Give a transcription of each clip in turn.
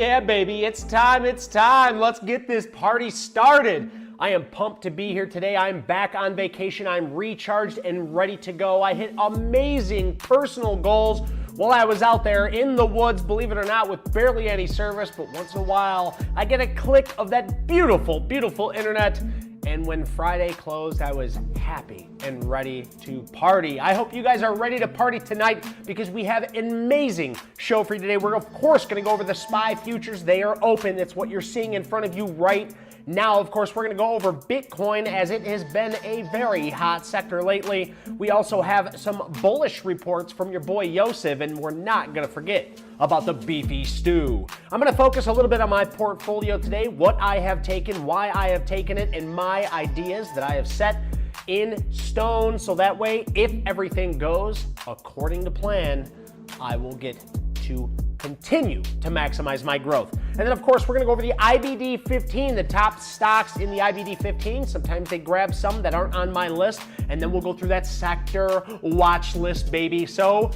Yeah, baby, it's time. Let's get this party started. I am pumped to be here today. I'm back on vacation. I'm recharged and ready to go. I hit amazing personal goals while I was out there in the woods, believe it or not, with barely any service, but once in a while, I get a click of that beautiful, beautiful internet. And when Friday closed, I was happy and ready to party. I hope you guys are ready to party tonight because we have an amazing show for you today. We're, of course, going to go over the SPY futures. They are open. It's what you're seeing in front of you right now. Of course, we're going to go over Bitcoin as it has been a very hot sector lately. We also have some bullish reports from your boy Yosef, and we're not going to forget about the beefy stew. I'm going to focus a little bit on my portfolio today, what I have taken, why I have taken it, and my ideas that I have set in stone. So that way, if everything goes according to plan, I will get to continue to maximize my growth. And then, of course, we're going to go over the IBD 15, the top stocks in the IBD 15. Sometimes they grab some that aren't on my list, and then we'll go through that sector watch list, baby. So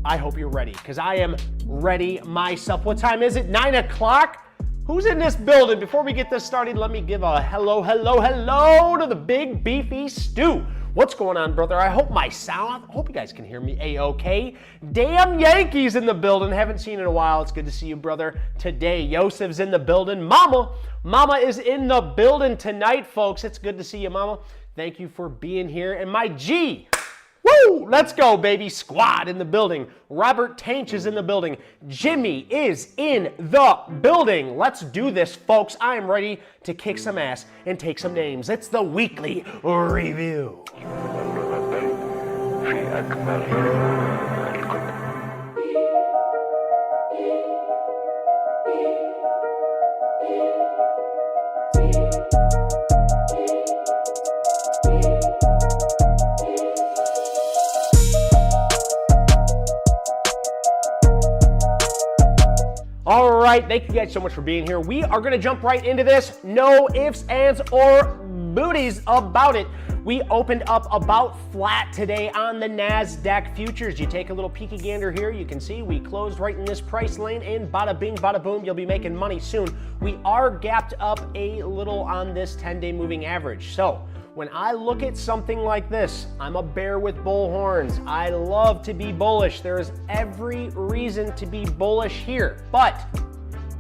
I hope you're ready, because I am ready myself. What time is it? 9 o'clock? Who's in this building? Before we get this started, let me give a hello to the big beefy stew. What's going on, brother? I hope my sound, I hope you guys can hear me A-okay. Damn Yankees in the building. Haven't seen in a while. It's good to see you, brother. Today, Yosef's in the building. Mama is in the building tonight, folks. It's good to see you, Mama. Thank you for being here. And my G, woo, let's go, baby. Squad in the building. Robert Tanch is in the building. Jimmy is in the building. Let's do this, folks. I am ready to kick some ass and take some names. It's the weekly review. All right, thank you guys so much for being here. We are going to jump right into this. No ifs, ands, or booties about it. We opened up about flat today on the NASDAQ futures. You take a little peeky gander here, you can see we closed right in this price lane, and bada bing, bada boom, you'll be making money soon. We are gapped up a little on this 10-day moving average. So when I look at something like this, I'm a bear with bull horns. I love to be bullish. There is every reason to be bullish here, but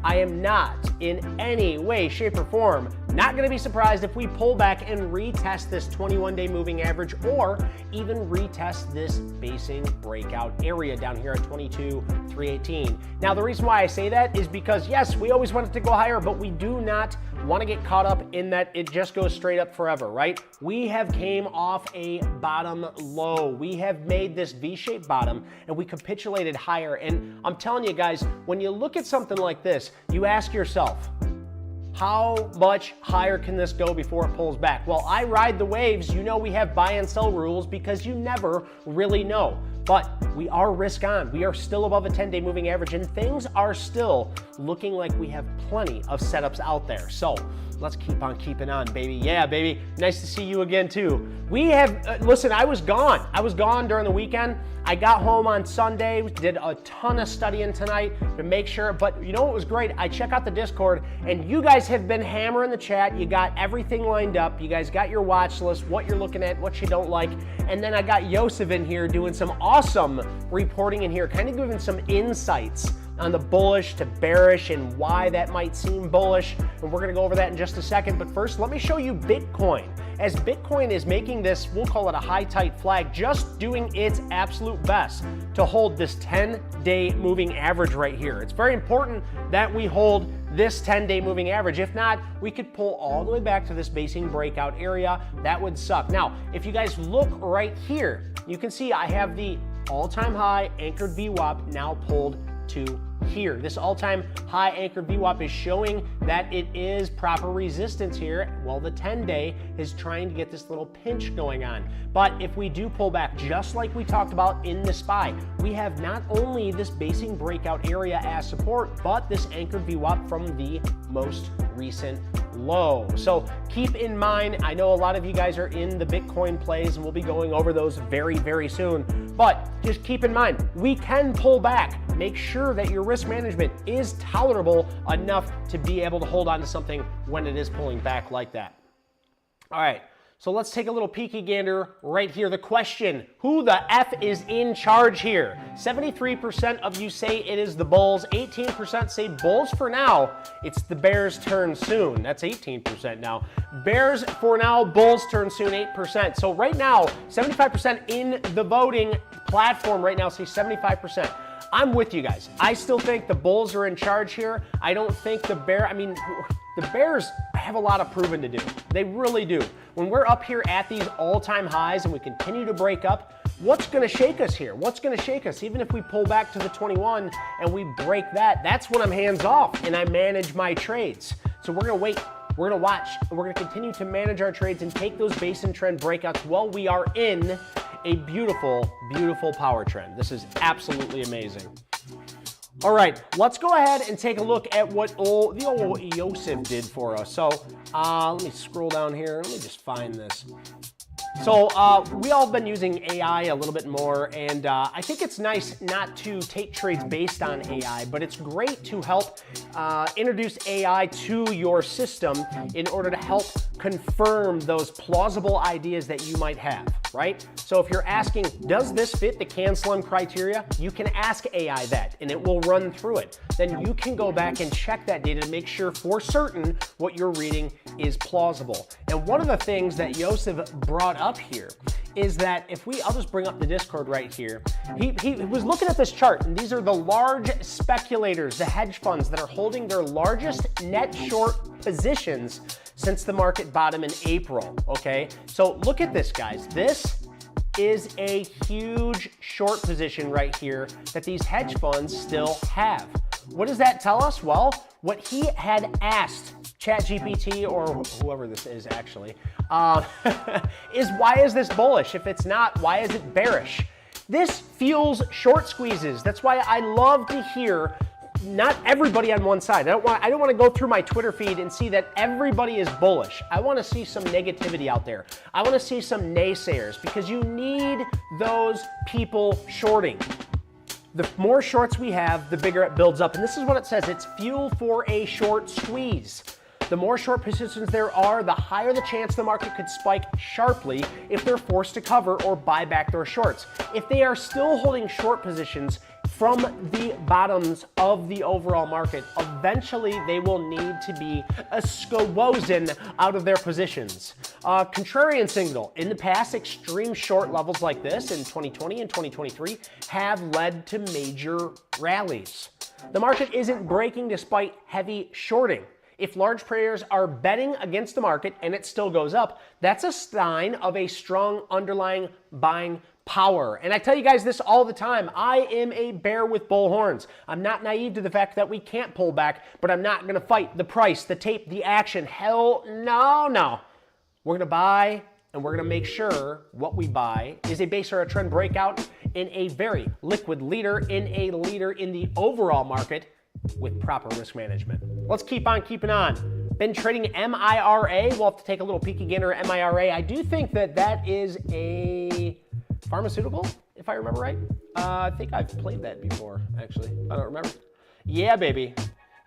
I am not in any way, shape, or form not going to be surprised if we pull back and retest this 21-day moving average, or even retest this basing breakout area down here at 22,318. Now, the reason why I say that is because, yes, we always want it to go higher, but we do not want to get caught up in that it just goes straight up forever, right? We have came off a bottom low. We have made this V-shaped bottom, and we capitulated higher. And I'm telling you guys, when you look at something like this, you ask yourself, how much higher can this go before it pulls back? Well, I ride the waves. You know we have buy and sell rules because you never really know. But we are risk on. We are still above a 10-day moving average, and things are still looking like we have plenty of setups out there. So let's keep on keeping on, baby. Yeah, baby. Nice to see you again, too. We have, listen, I was gone. I was gone during the weekend. I got home on Sunday, did a ton of studying tonight to make sure, but you know what was great? I check out the Discord, and you guys have been hammering the chat. You got everything lined up. You guys got your watch list, what you're looking at, what you don't like. And then I got Yosef in here doing some awesome reporting in here, kind of giving some insights on the bullish to bearish and why that might seem bullish. And we're gonna go over that in just a second. But first, let me show you Bitcoin. As Bitcoin is making this, we'll call it a high tight flag, just doing its absolute best to hold this 10-day moving average right here. It's very important that we hold this 10-day moving average. If not, we could pull all the way back to this basing breakout area. That would suck. Now, if you guys look right here, you can see I have the all-time high anchored VWAP now pulled to here. This all-time high anchored VWAP is showing that it is proper resistance here. Well, the 10-day is trying to get this little pinch going on. But if we do pull back, just like we talked about in the SPY, we have not only this basing breakout area as support, but this anchored VWAP from the most recent low. So keep in mind, I know a lot of you guys are in the Bitcoin plays and we'll be going over those very, very soon, but just keep in mind, we can pull back. Make sure that your risk management is tolerable enough to be able to hold on to something when it is pulling back like that. All right. So let's take a little peeky gander right here. The question, who the F is in charge here? 73% of you say it is the Bulls. 18% say Bulls for now. It's the Bears' turn soon. That's 18% now. Bears for now, Bulls turn soon, 8%. So right now, 75% in the voting platform right now say 75%. I'm with you guys. I still think the Bulls are in charge here. I don't think the Bears have a lot of proving to do. They really do. When we're up here at these all-time highs and we continue to break up, what's going to shake us here? What's going to shake us? Even if we pull back to the 21 and we break that, that's when I'm hands off and I manage my trades. So we're going to wait. We're going to watch, and we're going to continue to manage our trades and take those basin trend breakouts while we are in a beautiful, beautiful power trend. This is absolutely amazing. All right, let's go ahead and take a look at what the old Yosef did for us. So let me scroll down here. Let me just find this. So we all have been using AI a little bit more, and I think it's nice not to take trades based on AI, but it's great to help introduce AI to your system in order to help confirm those plausible ideas that you might have, right? So if you're asking, does this fit the CAN-SLIM criteria? You can ask AI that, and it will run through it. Then you can go back and check that data to make sure for certain what you're reading is plausible. And one of the things that Yosef brought up here is that if I'll just bring up the Discord right here. He was looking at this chart, and these are the large speculators, the hedge funds that are holding their largest net short positions since the market bottom in April, okay? So look at this, guys. This is a huge short position right here that these hedge funds still have. What does that tell us? Well, what he had asked ChatGPT, or whoever this is actually, is why is this bullish? If it's not, why is it bearish? This fuels short squeezes. That's why I love to hear not everybody on one side. I don't want to go through my Twitter feed and see that everybody is bullish. I want to see some negativity out there. I want to see some naysayers, because you need those people shorting. The more shorts we have, the bigger it builds up. And this is what it says. It's fuel for a short squeeze. The more short positions there are, the higher the chance the market could spike sharply if they're forced to cover or buy back their shorts. If they are still holding short positions from the bottoms of the overall market, eventually they will need to be squozen out of their positions. Contrarian signal. In the past, extreme short levels like this in 2020 and 2023 have led to major rallies. The market isn't breaking despite heavy shorting. If large players are betting against the market and it still goes up, that's a sign of a strong underlying buying power. And I tell you guys this all the time. I am a bear with bull horns. I'm not naive to the fact that we can't pull back, but I'm not going to fight the price, the tape, the action. Hell no. We're going to buy, and we're going to make sure what we buy is a base or a trend breakout in a very liquid leader, in a leader in the overall market with proper risk management. Let's keep on keeping on. Been trading MIRA. We'll have to take a little peeky gander at MIRA. I do think that is a pharmaceutical, if I remember right. I think I've played that before, actually. I don't remember. Yeah, baby.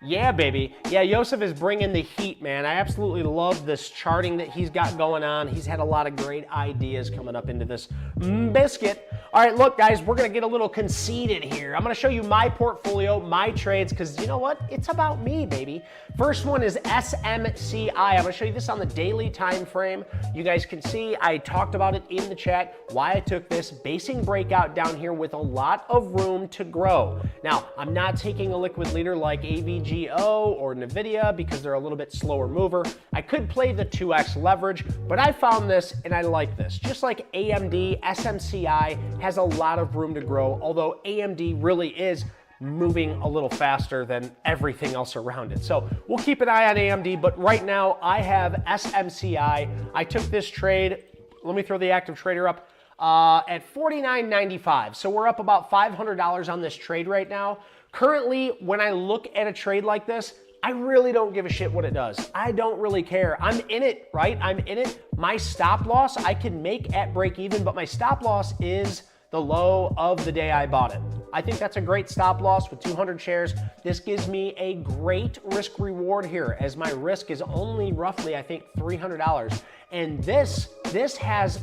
Yeah, baby. Yeah, Yosef is bringing the heat, man. I absolutely love this charting that he's got going on. He's had a lot of great ideas coming up into this biscuit. All right, look, guys, we're going to get a little conceited here. I'm going to show you my portfolio, my trades, because you know what? It's about me, baby. First one is SMCI. I'm going to show you this on the daily time frame. You guys can see I talked about it in the chat, why I took this basing breakout down here with a lot of room to grow. Now, I'm not taking a liquid leader like AVGO or NVIDIA because they're a little bit slower mover. I could play the 2x leverage, but I found this and I like this. Just like AMD, SMCI has a lot of room to grow, although AMD really is moving a little faster than everything else around it. So we'll keep an eye on AMD, but right now I have SMCI. I took this trade, let me throw the active trader up, at $49.95. So we're up about $500 on this trade right now. Currently, when I look at a trade like this, I really don't give a shit what it does. I don't really care. I'm in it, right? I'm in it. My stop loss I can make at break even, but my stop loss is the low of the day I bought it. I think that's a great stop loss with 200 shares. This gives me a great risk reward here, as my risk is only roughly, I think, $300. And this has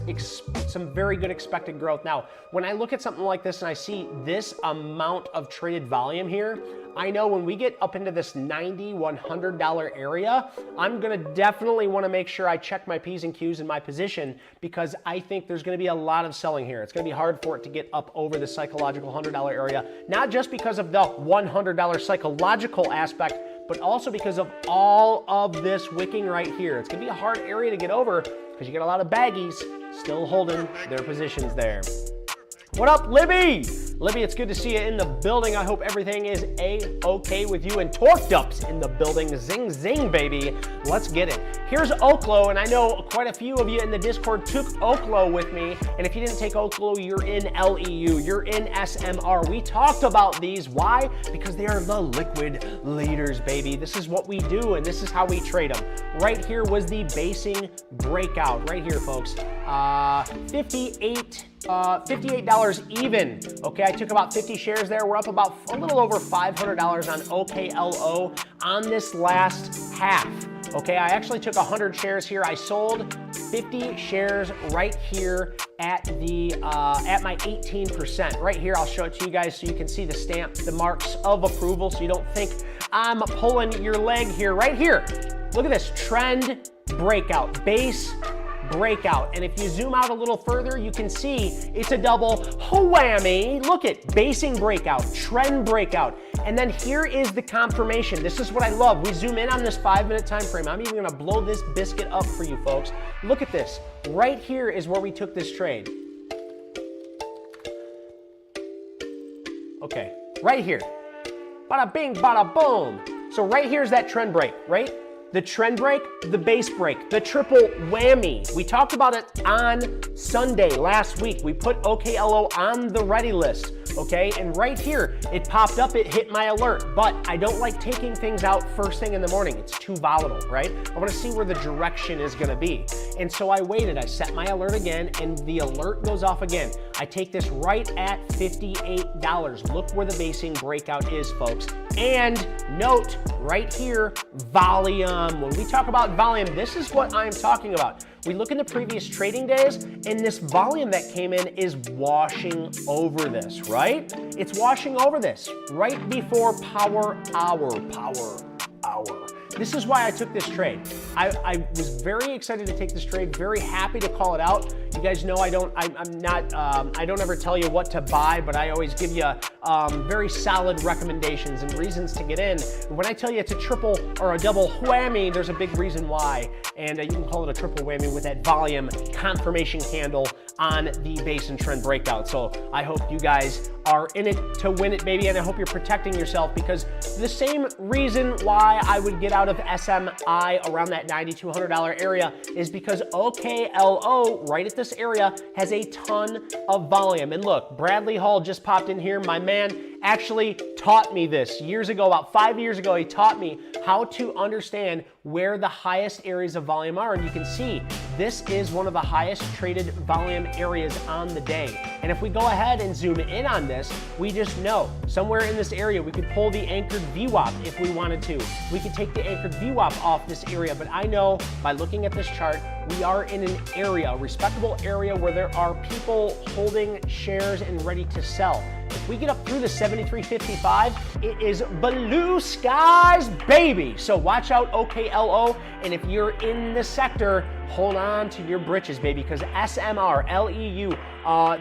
some very good expected growth. Now, when I look at something like this and I see this amount of traded volume here, I know when we get up into this $90, $100 area, I'm gonna definitely wanna make sure I check my P's and Q's in my position, because I think there's gonna be a lot of selling here. It's gonna be hard for it to get up over the psychological $100 area, not just because of the $100 psychological aspect, but also because of all of this wicking right here. It's gonna be a hard area to get over because you get a lot of baggies still holding their positions there. What up, Libby? Libby, it's good to see you in the building. I hope everything is A-okay with you. And Torqued Up's in the building. Zing, zing, baby. Let's get it. Here's OKLO, and I know quite a few of you in the Discord took OKLO with me. And if you didn't take OKLO, you're in LEU. You're in SMR. We talked about these. Why? Because they are the liquid leaders, baby. This is what we do, and this is how we trade them. Right here was the basing breakout. Right here, folks. $58 even. Okay, I took about 50 shares there. We're up about a little over $500 on OKLO on this last half. Okay, I actually took 100 shares here. I sold 50 shares right here at the at my 18%. Right here, I'll show it to you guys so you can see the stamp, the marks of approval, so you don't think I'm pulling your leg here. Right here, look at this trend breakout, base breakout. And if you zoom out a little further, you can see it's a double whammy. Look at basing breakout, trend breakout. And then here is the confirmation. This is what I love. We zoom in on this 5-minute time frame. I'm even gonna blow this biscuit up for you folks. Look at this. Right here is where we took this trade. Okay, right here. Bada bing, bada boom. So right here's that trend break, right? The trend break, the base break, the triple whammy. We talked about it on Sunday last week. We put OKLO on the ready list, okay? And right here, it popped up, it hit my alert, but I don't like taking things out first thing in the morning. It's too volatile, right? I wanna see where the direction is gonna be. And so I waited, I set my alert again, and the alert goes off again. I take this right at $58. Look where the basing breakout is, folks. And note right here, volume. When we talk about volume, this is what I'm talking about. We look in the previous trading days, and this volume that came in is washing over this, right? It's washing over this right before power hour. This is why I took this trade. I was very excited to take this trade, very happy to call it out. You guys know I don't ever tell you what to buy, but I always give you very solid recommendations and reasons to get in. When I tell you it's a triple or a double whammy, there's a big reason why. And you can call it a triple whammy with that volume confirmation candle on the base and trend breakout. So I hope you guys are in it to win it, baby, and I hope you're protecting yourself, because the same reason why I would get out of SMI around that $90 to $100 area is because OKLO right at this area has a ton of volume. And look, Bradley Hall just popped in here. My man actually taught me this years ago, about 5 years ago. He taught me how to understand where the highest areas of volume are. And you can see this is one of the highest traded volume areas on the day. And if we go ahead and zoom in on this, we just know somewhere in this area we could pull the anchored VWAP if we wanted to. We could take the anchored VWAP off this area, but I know by looking at this chart, we are in an area, a respectable area, where there are people holding shares and ready to sell. If we get up through the 73.55, it is blue skies, baby. So watch out, OKLO. And if you're in the sector, hold on to your britches, baby, because SMR, LEU,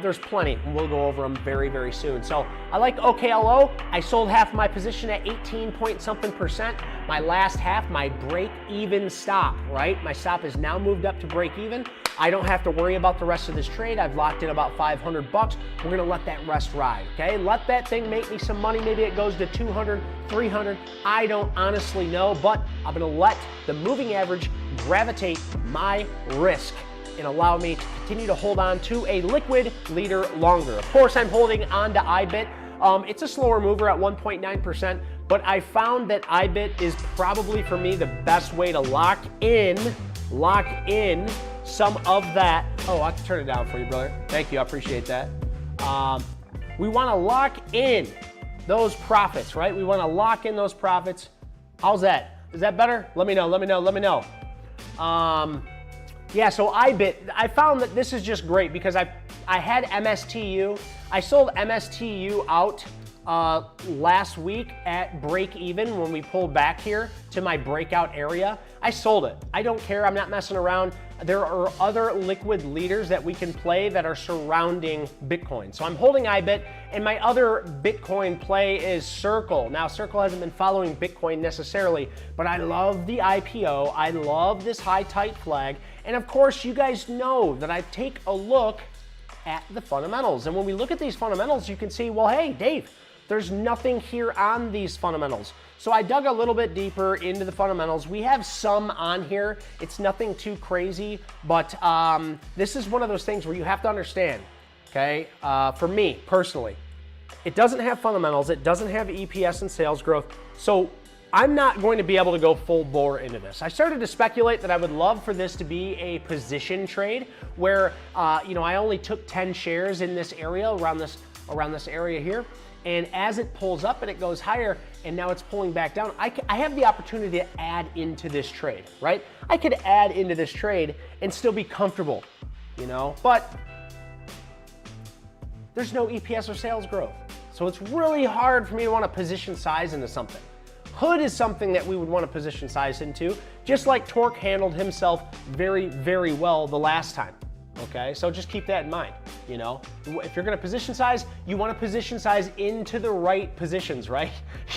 there's plenty. We'll go over them very, very soon. So I like OKLO. I sold half my position at 18 point something %. My last half, my break even stop, right? My stop is now moved up to break even. I don't have to worry about the rest of this trade. I've locked in about 500 bucks. We're gonna let that rest ride, okay? Let that thing make me some money. Maybe it goes to 200, 300. I don't honestly know, but I'm gonna let the moving average gravitate my risk and allow me to continue to hold on to a liquid leader longer. Of course, I'm holding on to IBIT. It's a slower mover at 1.9%, but I found that IBIT is probably for me the best way to lock in some of that. Oh, I can turn it down for you, brother. Thank you, I appreciate that. We want to lock in those profits, right? We want to lock in those profits. How's that? Is that better? Let me know, let me know, let me know. Yeah, so IBIT, I found that this is just great because I had MSTU. I sold MSTU out last week at break even when we pulled back here to my breakout area. I sold it. I don't care. I'm not messing around. There are other liquid leaders that we can play that are surrounding Bitcoin. So I'm holding IBIT, and my other Bitcoin play is Circle. Now, Circle hasn't been following Bitcoin necessarily, but I love the IPO. I love this high tight flag. And of course, you guys know that I take a look at the fundamentals. And when we look at these fundamentals, you can see, well, hey, Dave, there's nothing here on these fundamentals. So I dug a little bit deeper into the fundamentals. We have some on here. It's nothing too crazy, but this is one of those things where you have to understand, okay? For me, personally, it doesn't have fundamentals. It doesn't have EPS and sales growth. So I'm not going to be able to go full bore into this. I started to speculate that I would love for this to be a position trade where, you know, I only took 10 shares in this area, around this area here. And as it pulls up and it goes higher, and now it's pulling back down, I have the opportunity to add into this trade, right? I could add into this trade and still be comfortable, you know, but there's no EPS or sales growth. So it's really hard for me to want to position size into something. Hood is something that we would want to position size into, just like Torque handled himself very, very well the last time. Okay, so just keep that in mind. You know, if you're going to position size, you want to position size into the right positions, right?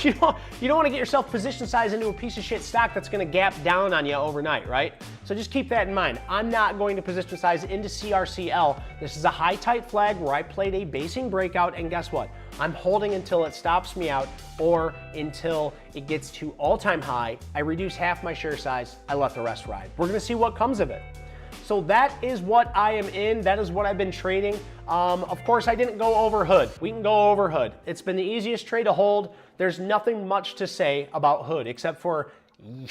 You don't want to get yourself position size into a piece of shit stock that's going to gap down on you overnight, right? So just keep that in mind. I'm not going to position size into CRCL. This is a high tight flag where I played a basing breakout, and guess what? I'm holding until it stops me out or until it gets to all-time high. I reduce half my share size. I let the rest ride. We're going to see what comes of it. So that is what I am in. That is what I've been trading. Of course, I didn't go over Hood. We can go over Hood. It's been the easiest trade to hold. There's nothing much to say about Hood except for, yeah,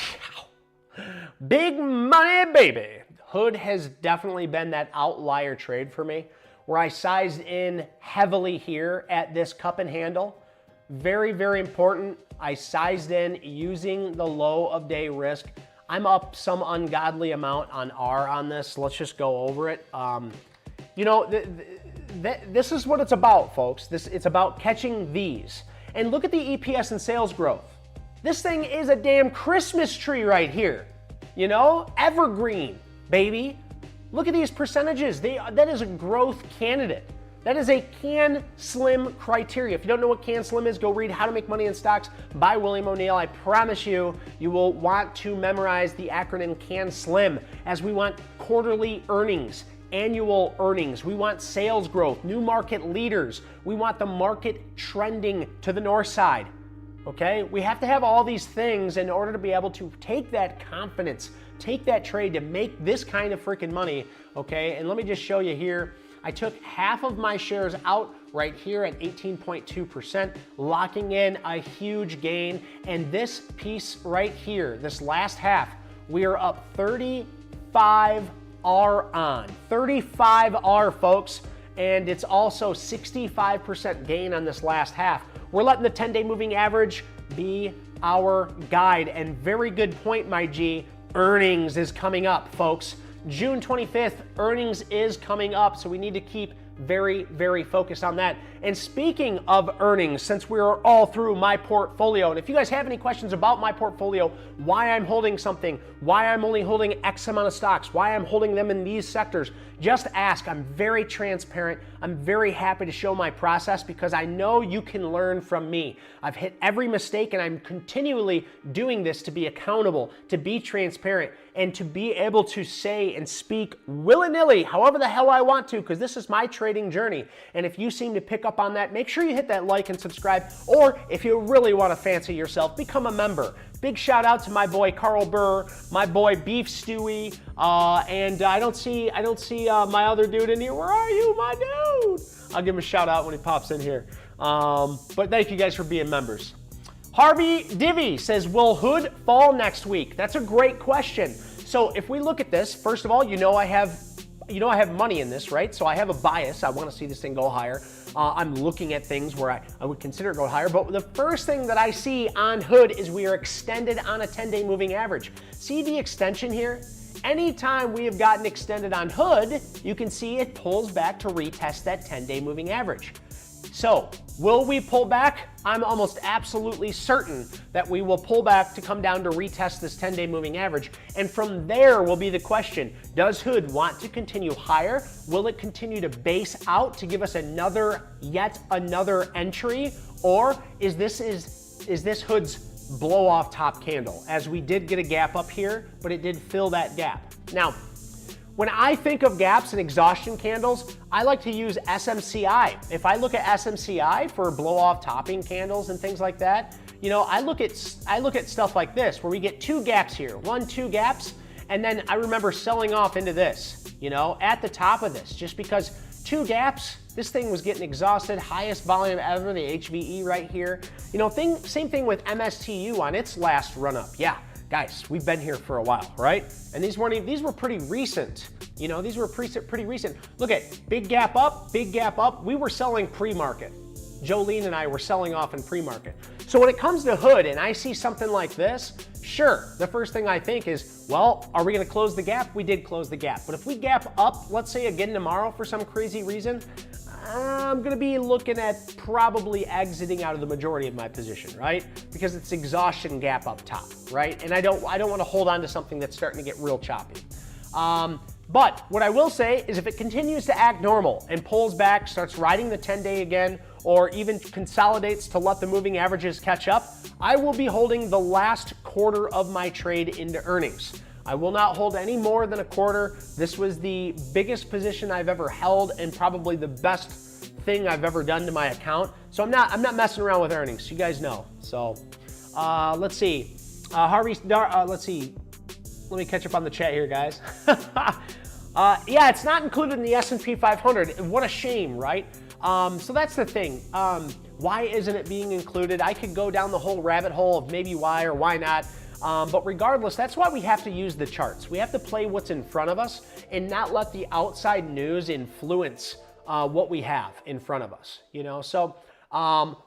big money, baby. Hood has definitely been that outlier trade for me where I sized in heavily here at this cup and handle. Very, very important. I sized in using the low of day risk. I'm up some ungodly amount on R on this. Let's just go over it. You know, this is what it's about, folks. It's about catching these. And look at the EPS and sales growth. This thing is a damn Christmas tree right here. You know, evergreen, baby. Look at these percentages. That is a growth candidate. That is a CAN SLIM criteria. If you don't know what CAN SLIM is, go read How to Make Money in Stocks by William O'Neill. I promise you, you will want to memorize the acronym CAN SLIM, as we want quarterly earnings, annual earnings. We want sales growth, new market leaders. We want the market trending to the north side. Okay? We have to have all these things in order to be able to take that confidence, take that trade to make this kind of freaking money. Okay? And let me just show you here. I took half of my shares out right here at 18.2%, locking in a huge gain. And this piece right here, this last half, we are up 35R on. 35R, folks. And it's also 65% gain on this last half. We're letting the 10-day moving average be our guide. And very good point, my G. Earnings is coming up, folks. June 25th, earnings is coming up, so we need to keep very, very focused on that. And speaking of earnings, since we're all through my portfolio, and if you guys have any questions about my portfolio, why I'm holding something, why I'm only holding X amount of stocks, why I'm holding them in these sectors, just ask. I'm very transparent. I'm very happy to show my process because I know you can learn from me. I've hit every mistake and I'm continually doing this to be accountable, to be transparent, and to be able to say and speak willy-nilly, however the hell I want to, because this is my trading journey. And if you seem to pick up on that, make sure you hit that like and subscribe. Or if you really want to fancy yourself, become a member. Big shout out to my boy Carl Burr, my boy Beef Stewie, and I don't see my other dude in here. Where are you, my dude? I'll give him a shout out when he pops in here. But thank you guys for being members. Harvey Divvy says, will Hood fall next week? That's a great question. So if we look at this, first of all, I have money in this, right? So I have a bias. I want to see this thing go higher. I'm looking at things where I would consider it go higher. But the first thing that I see on Hood is we are extended on a 10-day moving average. See the extension here? Anytime we have gotten extended on Hood, you can see it pulls back to retest that 10-day moving average. So will we pull back? I'm almost absolutely certain that we will pull back to come down to retest this 10-day moving average. And from there will be the question, does Hood want to continue higher? Will it continue to base out to give us yet another entry? Or is this Hood's blow off top candle? As we did get a gap up here, but it did fill that gap. Now, when I think of gaps and exhaustion candles, I like to use SMCI. If I look at SMCI for blow-off topping candles and things like that, I look at stuff like this, where we get two gaps here, 2 gaps, and then I remember selling off into this, at the top of this, just because 2 gaps, this thing was getting exhausted, highest volume ever, the HVE right here. Same thing with MSTU on its last run up. Yeah. Guys, we've been here for a while, right? And these were pretty recent. These were pretty recent. Look at big gap up, big gap up. We were selling pre-market. Jolene and I were selling off in pre-market. So when it comes to Hood and I see something like this, sure, the first thing I think is, well, are we gonna close the gap? We did close the gap. But if we gap up, let's say again tomorrow for some crazy reason, I'm gonna be looking at probably exiting out of the majority of my position, right? Because it's exhaustion gap up top, right? And I don't wanna hold on to something that's starting to get real choppy. But what I will say is if it continues to act normal and pulls back, starts riding the 10-day again, or even consolidates to let the moving averages catch up, I will be holding the last quarter of my trade into earnings. I will not hold any more than a quarter. This was the biggest position I've ever held and probably the best thing I've ever done to my account. So I'm not messing around with earnings. You guys know. So let's see. Let's see. Let me catch up on the chat here, guys. Yeah, it's not included in the S&P 500. What a shame, right? So that's the thing. Why isn't it being included? I could go down the whole rabbit hole of maybe why or why not. But regardless, that's why we have to use the charts. We have to play what's in front of us and not let the outside news influence what we have in front of us, So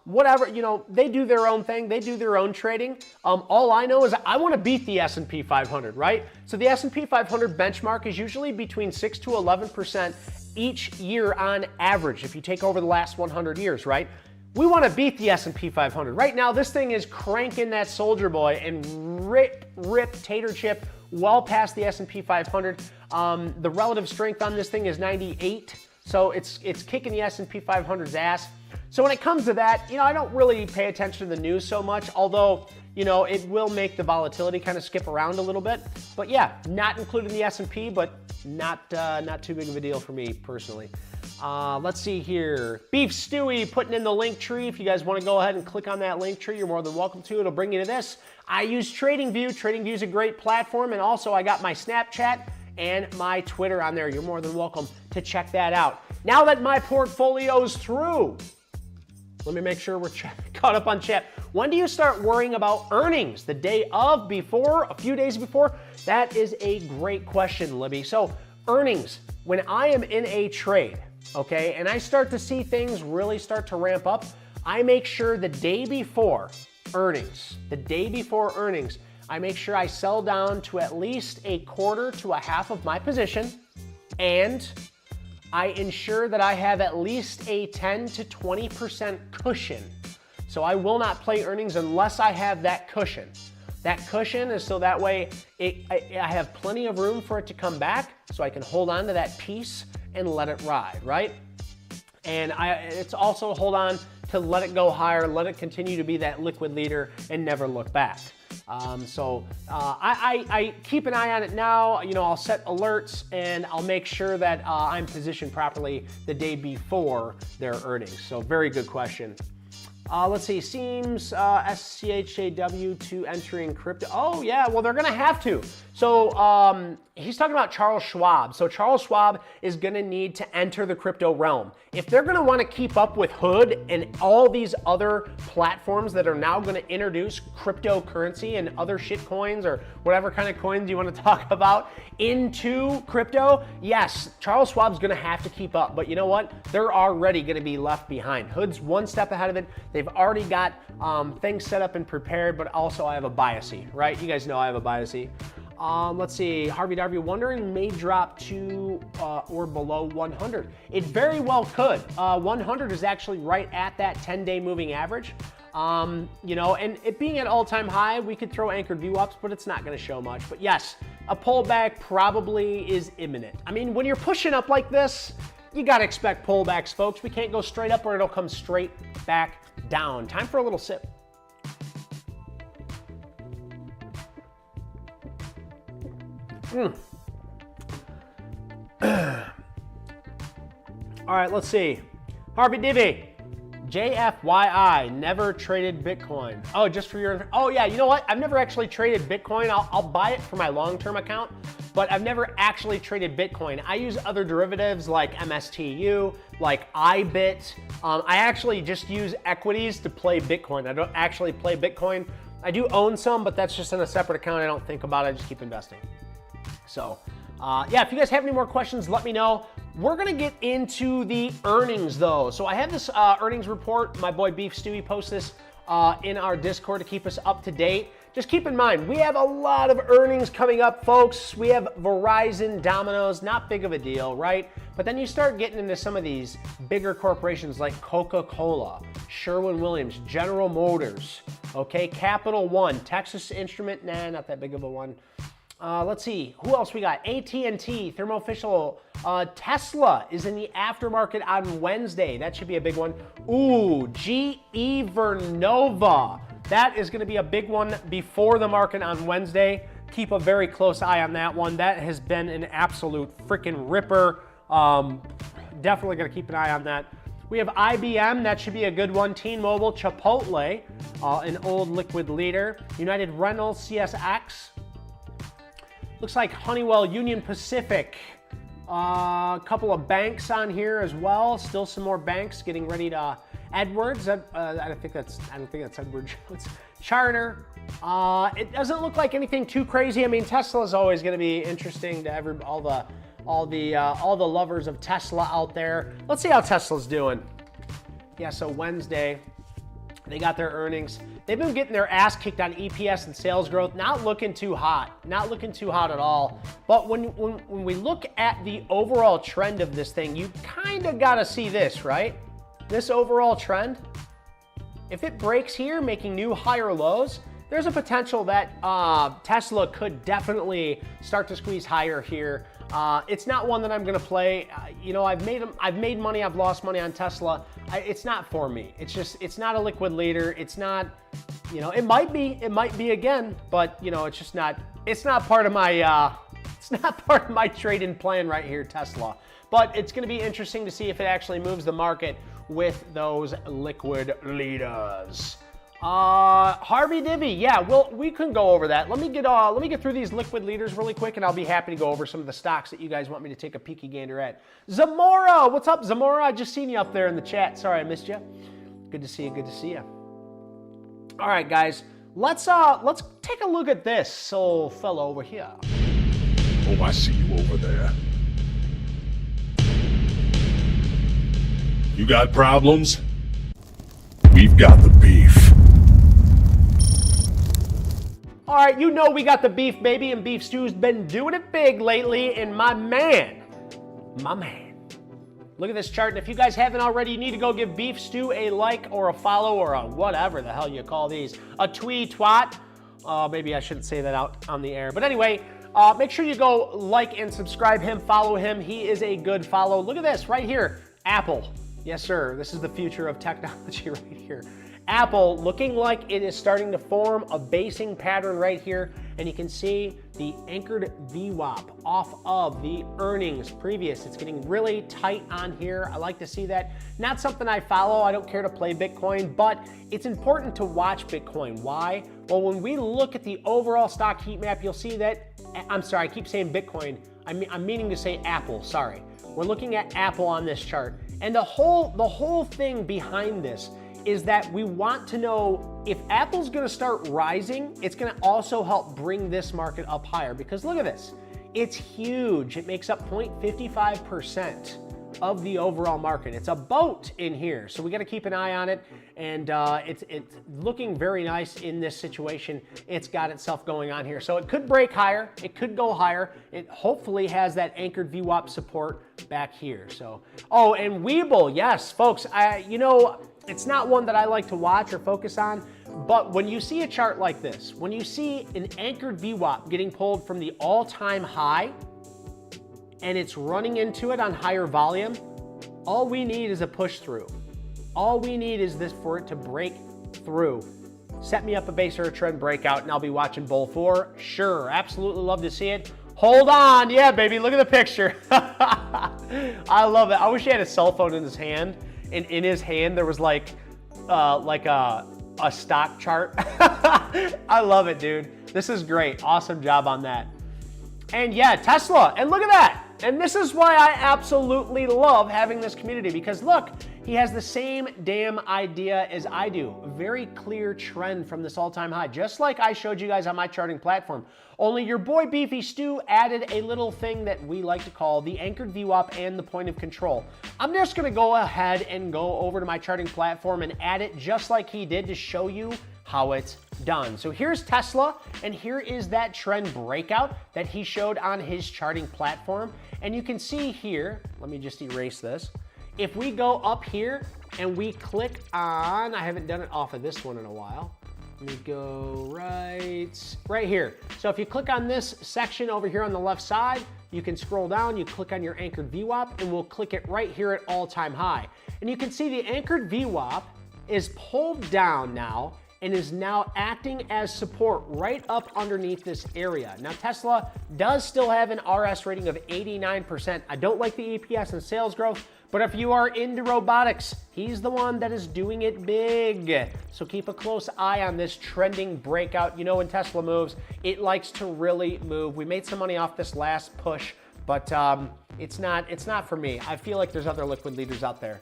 whatever, they do their own thing. They do their own trading. All I know is I want to beat the S&P 500, right? So the S&P 500 benchmark is usually between 6 to 11% each year on average if you take over the last 100 years, right? We want to beat the S&P 500. Right now, this thing is cranking that soldier boy and rip, tater chip well past the S&P 500. The relative strength on this thing is 98, so it's kicking the S&P 500's ass. So when it comes to that, I don't really pay attention to the news so much, although, it will make the volatility kind of skip around a little bit. But yeah, not included in the S&P, but not too big of a deal for me personally. Let's see here. Beef Stewie putting in the link tree. If you guys want to go ahead and click on that link tree, you're more than welcome to. It'll bring you to this. I use TradingView. TradingView is a great platform, and also I got my Snapchat and my Twitter on there. You're more than welcome to check that out. Now that my portfolio's through, let me make sure we're caught up on chat. When do you start worrying about earnings? The day of, before, a few days before? That is a great question, Libby. So earnings, when I am in a trade, okay, and I start to see things really start to ramp up, I make sure the day before earnings, I make sure I sell down to at least a quarter to a half of my position, and I ensure that I have at least a 10 to 20% cushion. So I will not play earnings unless I have that cushion. That cushion is so that way I have plenty of room for it to come back so I can hold on to that piece and let it ride, right? And it's also hold on to let it go higher, let it continue to be that liquid leader and never look back. I keep an eye on it now. I'll set alerts and I'll make sure that I'm positioned properly the day before their earnings. So very good question. Let's see, seems SCHAW to entering crypto. Oh yeah, well they're gonna have to. So he's talking about Charles Schwab. So Charles Schwab is gonna need to enter the crypto realm. If they're gonna wanna keep up with Hood and all these other platforms that are now gonna introduce cryptocurrency and other shit coins or whatever kind of coins you wanna talk about into crypto, yes, Charles Schwab's gonna have to keep up. But you know what? They're already gonna be left behind. Hood's one step ahead of it. They've already got things set up and prepared, but also I have a biasy, right? You guys know I have a biasy. Let's see, Harvey Darby wondering may drop to or below 100. It very well could. 100 is actually right at that 10-day moving average. You know, and it being at all-time high, we could throw anchored view ups, but it's not going to show much. But yes, a pullback probably is imminent. I mean, when you're pushing up like this, you got to expect pullbacks, folks. We can't go straight up or it'll come straight back down. Time for a little sip. All right, let's see. Harvey Divvy, JFYI, never traded Bitcoin. Oh, just for your, oh yeah, you know what? I've never actually traded Bitcoin. I'll buy it for my long-term account, but I've never actually traded Bitcoin. I use other derivatives like MSTU, like IBIT. I actually just use equities to play Bitcoin. I don't actually play Bitcoin. I do own some, but that's just in a separate account. I don't think about it, I just keep investing. So yeah, if you guys have any more questions, let me know. We're gonna get into the earnings though. So I have this earnings report. My boy Beef Stewie posts this in our Discord to keep us up to date. Just keep in mind, we have a lot of earnings coming up, folks. We have Verizon, Domino's, not big of a deal, right? But then you start getting into some of these bigger corporations like Coca-Cola, Sherwin-Williams, General Motors, okay, Capital One, Texas Instrument, nah, not that big of a one. Let's see, who else we got? AT&T, Thermo Fisher, Tesla is in the aftermarket on Wednesday. That should be a big one. Ooh, GE Vernova. That is going to be a big one before the market on Wednesday. Keep a very close eye on that one. That has been an absolute freaking ripper. Definitely going to keep an eye on that. We have IBM. That should be a good one. T-Mobile, Chipotle, an old liquid leader. United Rentals, CSX. Looks like Honeywell, Union Pacific. A couple of banks on here as well. Still some more banks getting ready to. Edwards, I don't think that's Edward Jones. Charter. It doesn't look like anything too crazy. I mean, Tesla is always going to be interesting to all the lovers of Tesla out there. Let's see how Tesla's doing. Yeah, so Wednesday, they got their earnings. They've been getting their ass kicked on EPS and sales growth. Not looking too hot. Not looking too hot at all. But when we look at the overall trend of this thing, you kind of got to see this, right? This overall trend, if it breaks here, making new higher lows, there's a potential that Tesla could definitely start to squeeze higher here. It's not one that I'm going to play. You know, I've made money, I've lost money on Tesla. It's not for me. It's not a liquid leader. It's not, you know, it might be again, but you know, it's not part of my it's not part of my trading plan right here, Tesla. But it's going to be interesting to see if it actually moves the market with those liquid leaders. Harvey Divvy, yeah, well, we can go over that. Let me get through these liquid leaders really quick, and I'll be happy to go over some of the stocks that you guys want me to take a peeky gander at. Zamora, what's up, Zamora? I just seen you up there in the chat. Sorry I missed you. Good to see you. Good to see you. All right, guys, let's take a look at this old fellow over here. Oh, I see you over there. You got problems? We've got the beef. All right, you know we got the beef, baby, and Beef Stew's been doing it big lately, and my man. Look at this chart, and if you guys haven't already, you need to go give Beef Stew a like or a follow or a whatever the hell you call these. A twat. Maybe I shouldn't say that out on the air. But anyway, make sure you go like and subscribe him, follow him. He is a good follow. Look at this right here, Apple. Yes, sir. This is the future of technology right here. Apple looking like it is starting to form a basing pattern right here, and you can see the anchored VWAP off of the earnings previous. It's getting really tight on here. I like to see that. Not something I follow. I don't care to play Bitcoin, but it's important to watch Bitcoin. Why? Well, when we look at the overall stock heat map, you'll see that, I'm sorry, I keep saying Bitcoin. I'm meaning to say Apple, sorry. We're looking at Apple on this chart. And the whole thing behind this is that we want to know if Apple's gonna start rising, it's gonna also help bring this market up higher, because look at this. It's huge. It makes up 0.55% of the overall market. It's a boat in here, so we got to keep an eye on it, and it's looking very nice in this situation. It's got itself going on here, so it could break higher, it could go higher. It hopefully has that anchored VWAP support back here. So, oh, and Webull, yes, folks, you know, it's not one that I like to watch or focus on, but when you see a chart like this, when you see an anchored VWAP getting pulled from the all-time high, and it's running into it on higher volume, all we need is a push through. All we need is this for it to break through. Set me up a base or a trend breakout, and I'll be watching Bull 4. Sure, absolutely love to see it. Hold on, yeah, baby, look at the picture. I love it. I wish he had a cell phone in his hand, and in his hand there was like a stock chart. I love it, dude. This is great. Awesome job on that. And yeah, Tesla, and look at that. And this is why I absolutely love having this community, because look, he has the same damn idea as I do. Very clear trend from this all-time high, just like I showed you guys on my charting platform. Only your boy Beefy Stu added a little thing that we like to call the anchored VWAP and the point of control. I'm just gonna go ahead and go over to my charting platform and add it just like he did to show you how it's done. So here's Tesla, and here is that trend breakout that he showed on his charting platform. And you can see here, let me just erase this. If we go up here and we click on, I haven't done it off of this one in a while. Let me go right here. So if you click on this section over here on the left side, you can scroll down, you click on your anchored VWAP, and we'll click it right here at all-time high. And you can see the anchored VWAP is pulled down now and is now acting as support right up underneath this area. Now, Tesla does still have an RS rating of 89%. I don't like the EPS and sales growth, but if you are into robotics, he's the one that is doing it big. So keep a close eye on this trending breakout. You know, when Tesla moves, it likes to really move. We made some money off this last push, but it's not for me. I feel like there's other liquid leaders out there.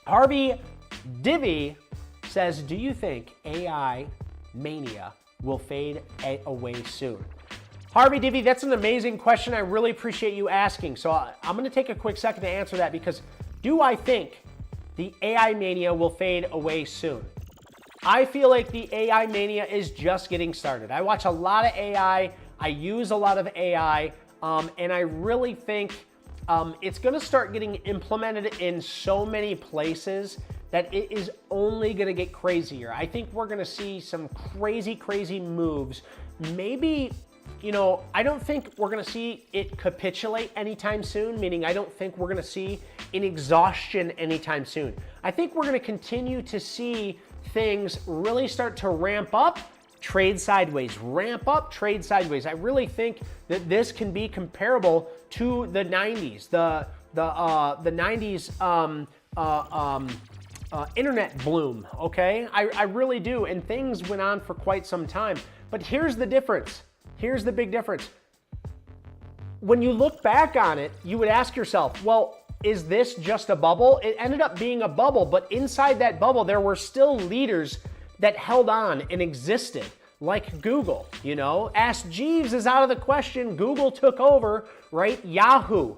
Harvey Divvy says, do you think AI mania will fade away soon? Harvey Divvy, that's an amazing question. I really appreciate you asking. So I'm gonna take a quick second to answer that, because do I think the AI mania will fade away soon? I feel like the AI mania is just getting started. I watch a lot of AI, I use a lot of AI, and I really think it's gonna start getting implemented in so many places that it is only gonna get crazier. I think we're gonna see some crazy moves. Maybe, you know, I don't think we're gonna see it capitulate anytime soon, meaning I don't think we're gonna see an exhaustion anytime soon. I think we're gonna continue to see things really start to ramp up, trade sideways, ramp up, trade sideways. I really think that this can be comparable to the 90s, the 90s internet bloom, okay? I really do, and things went on for quite some time. But here's the difference. Here's the big difference. When you look back on it, you would ask yourself, well, is this just a bubble? It ended up being a bubble, but inside that bubble, there were still leaders that held on and existed, like Google, you know? Ask Jeeves is out of the question. Google took over, right? Yahoo,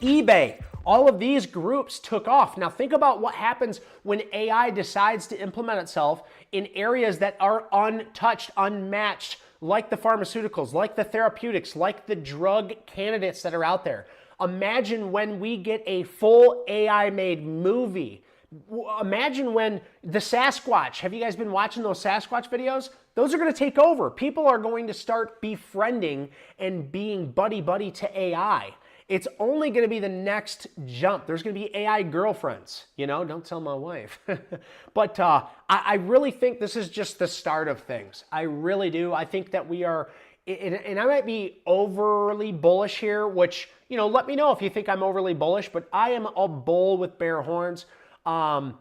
eBay, all of these groups took off. Now think about what happens when AI decides to implement itself in areas that are untouched, unmatched, like the pharmaceuticals, like the therapeutics, like the drug candidates that are out there. Imagine when we get a full AI-made movie. Imagine when the Sasquatch, have you guys been watching those Sasquatch videos? Those are gonna take over. People are going to start befriending and being buddy-buddy to AI. it's only going to be the next jump. There's going to be AI girlfriends, you know, don't tell my wife. But I really think this is just the start of things. I really do. I think that we are, and I might be overly bullish here, which, you know, let me know if you think I'm overly bullish, but I am a bull with bear horns. I'm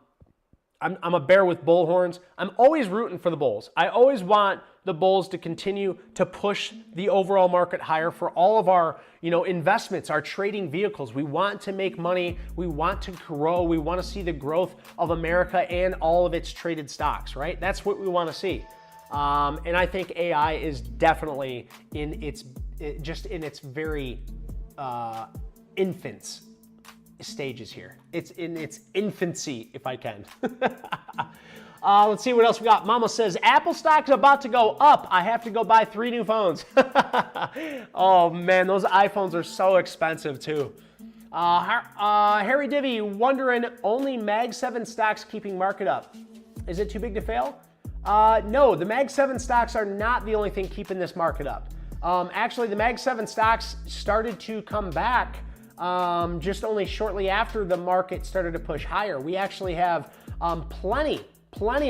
a bear with bull horns. I'm always rooting for the bulls. I always want the bulls to continue to push the overall market higher for all of our, you know, investments, our trading vehicles. We want to make money. We want to grow. We want to see the growth of America and all of its traded stocks, right? That's what we want to see. And I think AI is definitely in its very infants stages here. It's in its infancy, if I can. Let's see what else we got. Mama says, Apple stock's about to go up. I have to go buy 3 new phones. Oh man, those iPhones are so expensive too. Harry Divvy wondering, only Mag 7 stocks keeping market up. Is it too big to fail? No, the Mag 7 stocks are not the only thing keeping this market up. Actually, the Mag 7 stocks started to come back just only shortly after the market started to push higher. We actually have plenty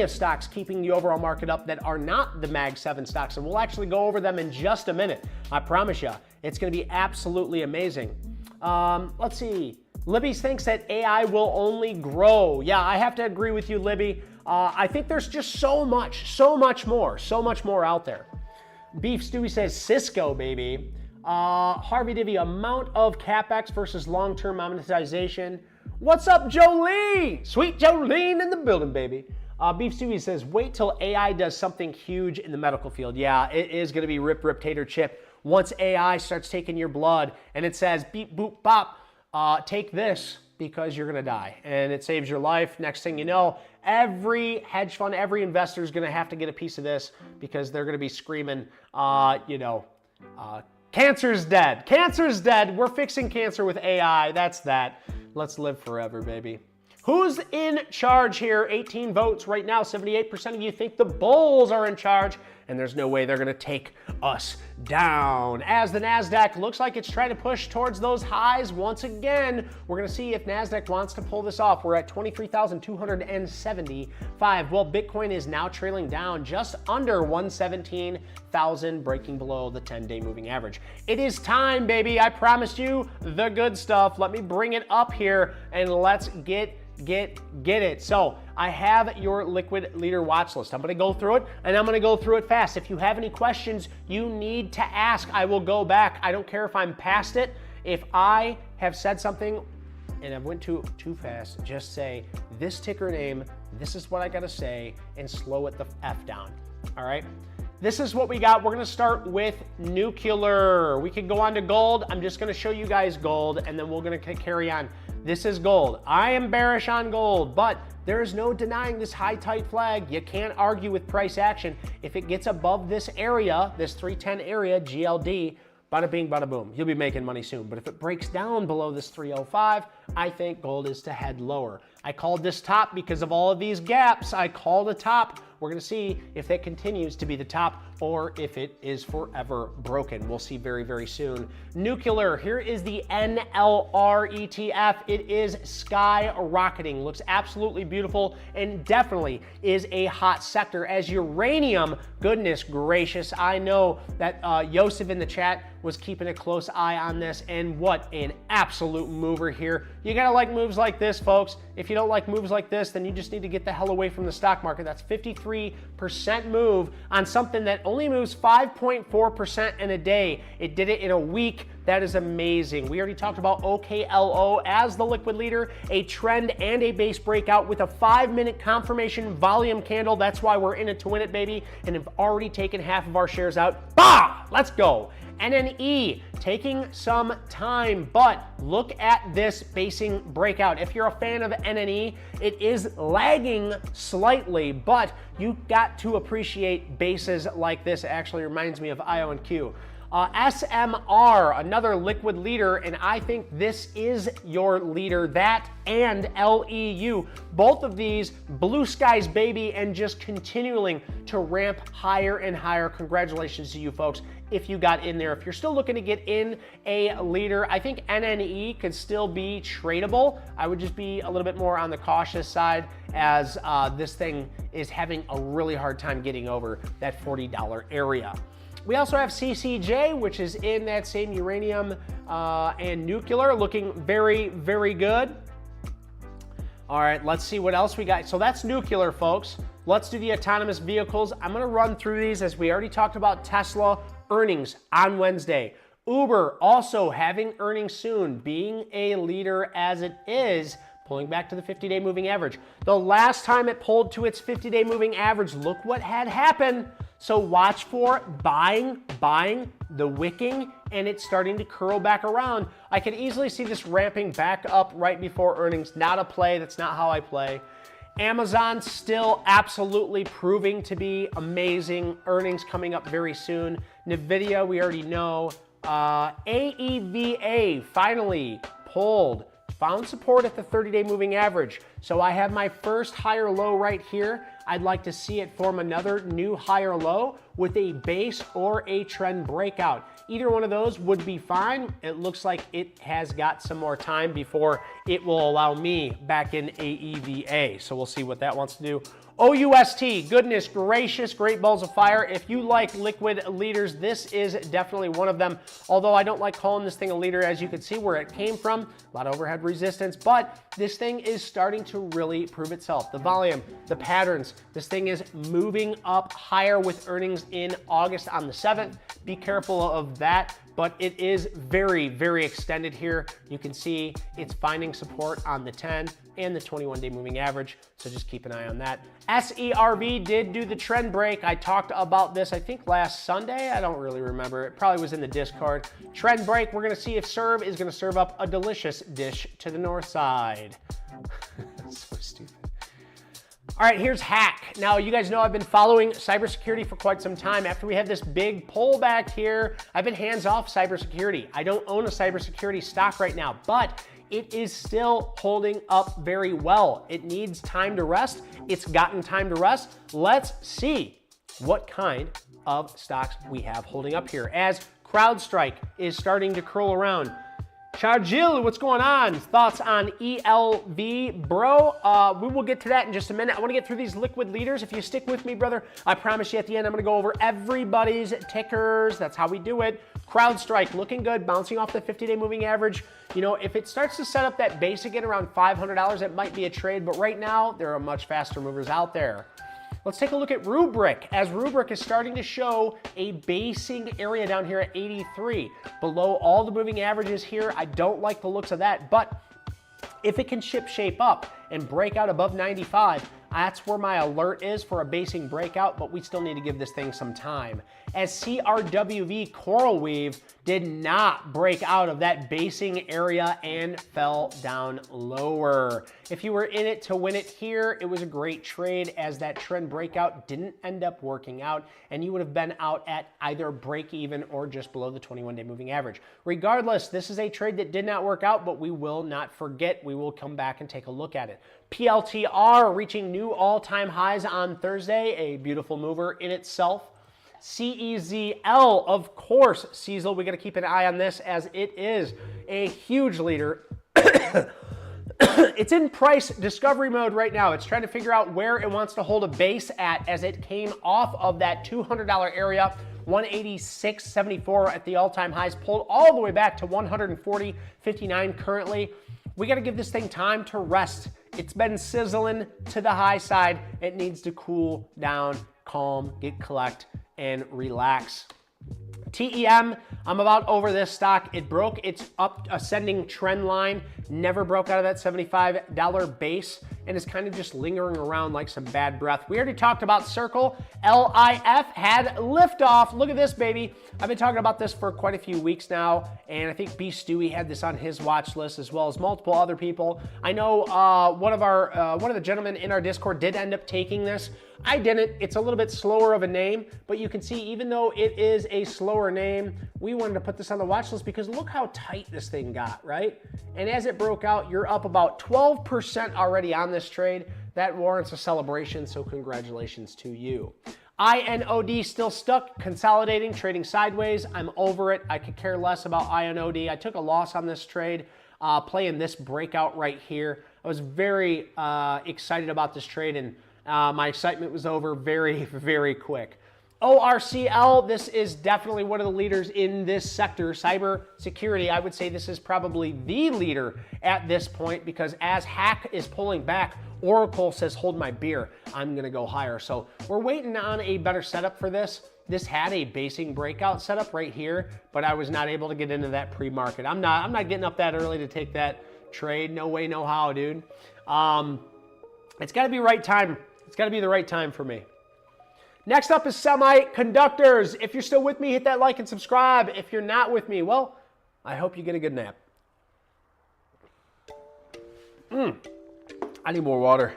of stocks keeping the overall market up that are not the Mag 7 stocks, and we'll actually go over them in just a minute. I promise you, it's going to be absolutely amazing. Let's see. Libby thinks that AI will only grow. Yeah, I have to agree with you, Libby. I think there's just so much more out there. Beef Stewie says Cisco, baby. Harvey Divvy, amount of CapEx versus long-term monetization. What's up, Jolie? Sweet Jolene in the building, baby. Beef Stewie says, wait till AI does something huge in the medical field. Yeah, it is going to be rip, rip, tater, chip. Once AI starts taking your blood and it says, beep, boop, bop, take this because you're going to die. And it saves your life. Next thing you know, every hedge fund, every investor is going to have to get a piece of this because they're going to be screaming, cancer's dead. Cancer's dead. We're fixing cancer with AI. That's that. Let's live forever, baby. Who's in charge here? 18 votes right now. 78% of you think the bulls are in charge, and there's no way they're going to take us down. As the NASDAQ looks like it's trying to push towards those highs once again. We're going to see if NASDAQ wants to pull this off. We're at 23,275. Well, Bitcoin is now trailing down just under 117,000, breaking below the 10-day moving average. It is time, baby. I promised you the good stuff. Let me bring it up here, and let's get it. So I have your liquid leader watch list. I'm going to go through it, and I'm going to go through it fast. If you have any questions you need to ask, I will go back. I don't care if I'm past it. If I have said something and I went too fast, just say this ticker name, this is what I got to say, and slow it the F down. All right. This is what we got. We're going to start with nuclear. We can go on to gold. I'm just going to show you guys gold, and then we're going to carry on. This is gold. I am bearish on gold, but there is no denying this high tight flag. You can't argue with price action. If it gets above this area, this 310 area, GLD, bada bing, bada boom. You'll be making money soon. But if it breaks down below this 305, I think gold is to head lower. I called this top because of all of these gaps. I called a top. We're going to see if that continues to be the top or if it is forever broken. We'll see very, very soon. Nuclear, here is the NLR ETF. It is skyrocketing. Looks absolutely beautiful and definitely is a hot sector. As uranium, goodness gracious, I know that Yosef in the chat was keeping a close eye on this, and what an absolute mover here. You gotta like moves like this, folks. If you don't like moves like this, then you just need to get the hell away from the stock market. That's 53% move on something that only moves 5.4% in a day. It did it in a week. That is amazing. We already talked about OKLO as the liquid leader, a trend and a base breakout with a 5-minute confirmation volume candle. That's why we're in it to win it, baby, and have already taken half of our shares out. Bah! Let's go. NNE, taking some time, but look at this basing breakout. If you're a fan of NNE, it is lagging slightly, but you got to appreciate bases like this. It actually reminds me of IO and Q. SMR, another liquid leader, and I think this is your leader, that and LEU. Both of these, blue skies, baby, and just continuing to ramp higher and higher. Congratulations to you folks if you got in there. If you're still looking to get in a leader, I think NNE could still be tradable. I would just be a little bit more on the cautious side, as this thing is having a really hard time getting over that $40 area. We also have CCJ, which is in that same uranium and nuclear, looking very, very good. All right, let's see what else we got. So that's nuclear, folks. Let's do the autonomous vehicles. I'm gonna run through these, as we already talked about Tesla earnings on Wednesday. Uber also having earnings soon, being a leader as it is, pulling back to the 50-day moving average. The last time it pulled to its 50-day moving average, look what had happened. So watch for buying, the wicking, and it's starting to curl back around. I can easily see this ramping back up right before earnings. Not a play, that's not how I play. Amazon still absolutely proving to be amazing. Earnings coming up very soon. NVIDIA, we already know. AEVA finally pulled, found support at the 30-day moving average. So I have my first higher low right here. I'd like to see it form another new higher low with a base or a trend breakout. Either one of those would be fine. It looks like it has got some more time before it will allow me back in AEVA. So we'll see what that wants to do. OUST, goodness gracious, great balls of fire. If you like liquid leaders, this is definitely one of them. Although I don't like calling this thing a leader, as you can see where it came from, a lot of overhead resistance, but this thing is starting to really prove itself. The volume, the patterns, this thing is moving up higher with earnings in August on the 7th. Be careful of that, but it is very, very extended here. You can see it's finding support on the 10 and the 21-day moving average, so just keep an eye on that. SERV did do the trend break. I talked about this, I think, last Sunday. I don't really remember. It probably was in the Discord. Trend break, we're gonna see if Serve is gonna serve up a delicious dish to the north side. So stupid. All right, here's Hack. Now, you guys know I've been following cybersecurity for quite some time. After we had this big pullback here, I've been hands off cybersecurity. I don't own a cybersecurity stock right now, but it is still holding up very well. It needs time to rest. It's gotten time to rest. Let's see what kind of stocks we have holding up here, as CrowdStrike is starting to curl around. Chargil, what's going on? Thoughts on ELV, bro? We will get to that in just a minute. I want to get through these liquid leaders. If you stick with me, brother, I promise you at the end, I'm going to go over everybody's tickers. That's how we do it. CrowdStrike, looking good, bouncing off the 50-day moving average. You know, if it starts to set up that base again around $500, it might be a trade, but right now, there are much faster movers out there. Let's take a look at Rubrik, as Rubrik is starting to show a basing area down here at 83. Below all the moving averages here, I don't like the looks of that, but if it can shape up and break out above 95, that's where my alert is for a basing breakout, but we still need to give this thing some time. As CRWV CoralWeave did not break out of that basing area and fell down lower. If you were in it to win it here, it was a great trade, as that trend breakout didn't end up working out, and you would have been out at either break even or just below the 21-day moving average. Regardless, this is a trade that did not work out, but we will not forget. We will come back and take a look at it. PLTR reaching new all-time highs on Thursday, a beautiful mover in itself. CEZL, of course, CEZL, we got to keep an eye on this, as it is a huge leader. It's in price discovery mode right now. It's trying to figure out where it wants to hold a base at, as it came off of that $200 area. 186.74 at the all-time highs, pulled all the way back to 140.59 currently. We got to give this thing time to rest. It's been sizzling to the high side. It needs to cool down, calm, collect, and relax. TEM, I'm about over this stock. It broke its up ascending trend line, never broke out of that $75 base, and is kind of just lingering around like some bad breath. We already talked about Circle. LIF had liftoff. Look at this, baby. I've been talking about this for quite a few weeks now, and I think B. Stewie had this on his watch list, as well as multiple other people. I know one of the gentlemen in our Discord did end up taking this. I didn't. It's a little bit slower of a name, but you can see even though it is a slower name, we wanted to put this on the watch list because look how tight this thing got, right? And as it broke out, you're up about 12% already on this trade. That warrants a celebration, so congratulations to you. INOD still stuck, consolidating, trading sideways. I'm over it. I could care less about INOD. I took a loss on this trade, playing this breakout right here. I was very excited about this trade, and my excitement was over very, very quick. ORCL, this is definitely one of the leaders in this sector. Cyber security, I would say this is probably the leader at this point because as Hack is pulling back, Oracle says, hold my beer, I'm gonna go higher. So we're waiting on a better setup for this. This had a basing breakout setup right here, but I was not able to get into that pre-market. I'm not getting up that early to take that trade. No way, no how, dude. It's gotta be right time. It's gotta be the right time for me. Next up is semiconductors. If you're still with me, hit that like and subscribe. If you're not with me, well, I hope you get a good nap. I need more water.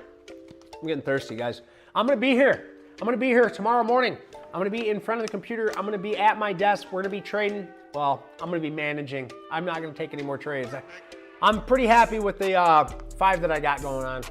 I'm getting thirsty, guys. I'm gonna be here. I'm gonna be here tomorrow morning. I'm gonna be in front of the computer. I'm gonna be at my desk. We're gonna be trading. Well, I'm gonna be managing. I'm not gonna take any more trades. I'm pretty happy with the 5 that I got going on.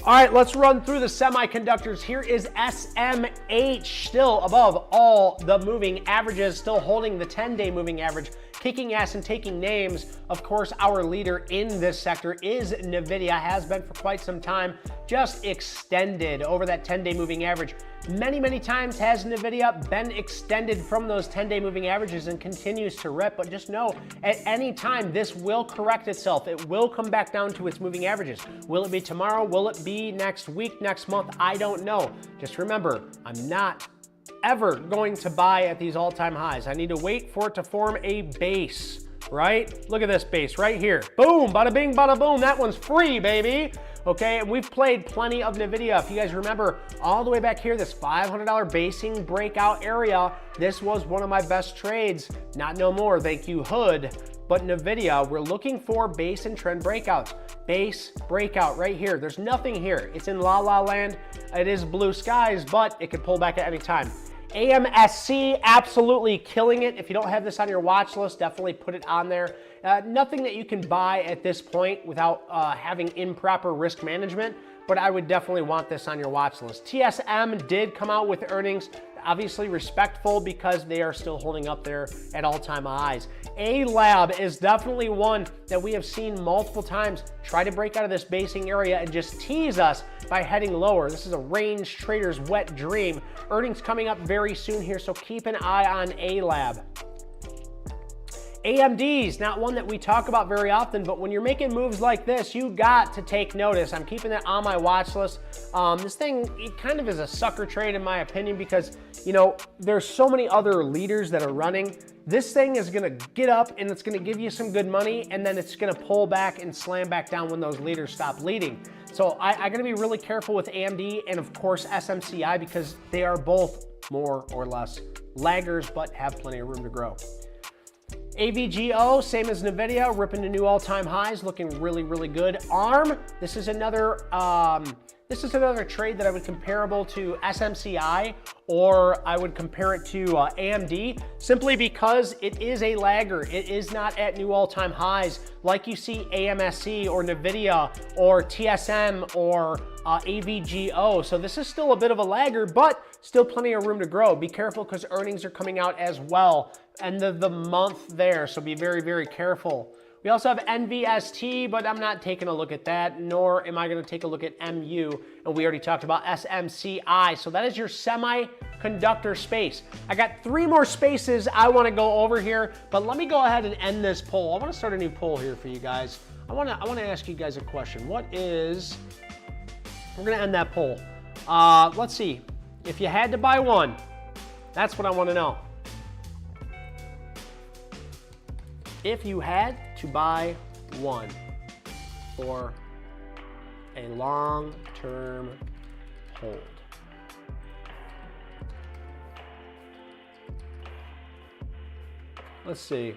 All right, let's run through the semiconductors. Here is SMH, still above all the moving averages, still holding the 10-day moving average, kicking ass and taking names. Of course, our leader in this sector is NVIDIA, has been for quite some time, just extended over that 10-day moving average. Many, many times has NVIDIA been extended from those 10-day moving averages and continues to rip, but just know at any time this will correct itself. It will come back down to its moving averages. Will it be tomorrow? Will it be next week, next month? I don't know. Just remember, I'm not ever going to buy at these all-time highs. I need to wait for it to form a base, right? Look at this base right here. Boom, bada bing, bada boom. That one's free, baby. Okay, and we've played plenty of NVIDIA. If you guys remember, all the way back here, this $500 basing breakout area, this was one of my best trades. Not no more, thank you, Hood. But NVIDIA, we're looking for base and trend breakouts. Base breakout right here. There's nothing here. It's in la la land. It is blue skies, but it could pull back at any time. AMSC, absolutely killing it. If you don't have this on your watch list, definitely put it on there. Nothing that you can buy at this point without having improper risk management, but I would definitely want this on your watch list. TSM did come out with earnings, obviously respectful because they are still holding up there at all-time highs. A-Lab is definitely one that we have seen multiple times try to break out of this basing area and just tease us by heading lower. This is a range trader's wet dream. Earnings coming up very soon here, so keep an eye on A-Lab. AMD's not one that we talk about very often, but when you're making moves like this, you got to take notice. I'm keeping it on my watch list. This thing, it kind of is a sucker trade in my opinion because, you know, there's so many other leaders that are running. This thing is gonna get up and it's gonna give you some good money and then it's gonna pull back and slam back down when those leaders stop leading. So I gotta be really careful with AMD and of course SMCI because they are both more or less laggers but have plenty of room to grow. AVGO, same as NVIDIA, ripping to new all-time highs, looking really, really good. ARM, this is another trade that I would comparable to SMCI, or I would compare it to AMD, simply because it is a lagger. It is not at new all-time highs like you see AMSC or NVIDIA or TSM or AVGO. So this is still a bit of a lagger, but still plenty of room to grow. Be careful because earnings are coming out as well. End of the month there, so be very, very careful. We also have NVST, but I'm not taking a look at that, nor am I going to take a look at MU, and we already talked about SMCI. So that is your semiconductor space. I got 3 more spaces I want to go over here, but let me go ahead and end this poll. I want to start a new poll here for you guys. I want to ask you guys a question. We're going to end that poll. Let's see. If you had to buy one, that's what I want to know. If you had to buy one for a long-term hold, let's see.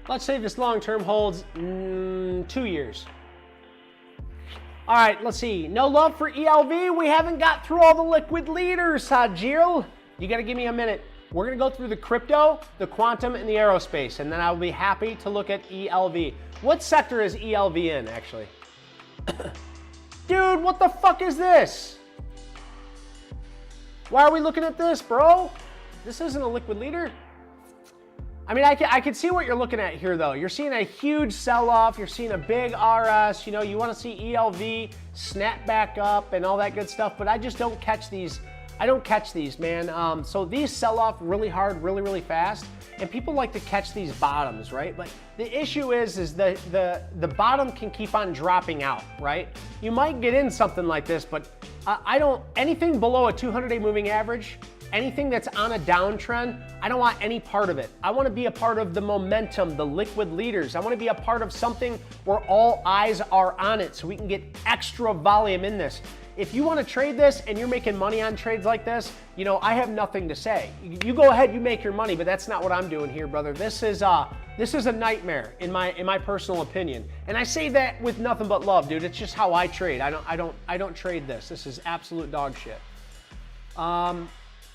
Let's say this long-term holds 2 years. All right, let's see. No love for ELV. We haven't got through all the liquid leaders, Sajil. You got to give me a minute. We're going to go through the crypto, the quantum, and the aerospace, and then I'll be happy to look at ELV. What sector is ELV in, actually? Dude, what the fuck is this? Why are we looking at this, bro? This isn't a liquid leader. I mean, I can see what you're looking at here, though. You're seeing a huge sell-off. You're seeing a big RS. You know, you want to see ELV snap back up and all that good stuff, but I just don't catch these. I don't catch these, man. So these sell off really hard, really fast, and people like to catch these bottoms, right? But the issue is the bottom can keep on dropping out, right? You might get in something like this, but I don't, anything below a 200-day moving average, anything that's on a downtrend, I don't want any part of it. I want to be a part of the momentum, the liquid leaders. I want to be a part of something where all eyes are on it so we can get extra volume in this. If you want to trade this and you're making money on trades like this, you know, I have nothing to say. You go ahead, you make your money, but that's not what I'm doing here, brother. This is a nightmare in my personal opinion. And I say that with nothing but love, dude. It's just how I trade. I don't trade this. This is absolute dog shit.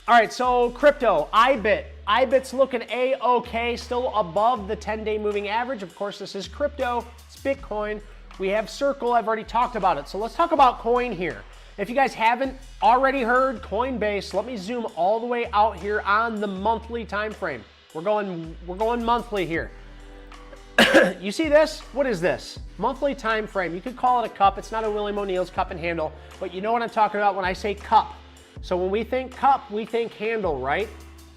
All right, so crypto, IBIT. IBIT's looking A-okay, still above the 10-day moving average. Of course, this is crypto, it's Bitcoin. We have Circle, I've already talked about it. So let's talk about coin here. If you guys haven't already heard Coinbase, let me zoom all the way out here on the monthly time frame. We're going monthly here. You see this? What is this? Monthly time frame. You could call it a cup. It's not a William O'Neill's cup and handle, but you know what I'm talking about when I say cup. So when we think cup, we think handle, right?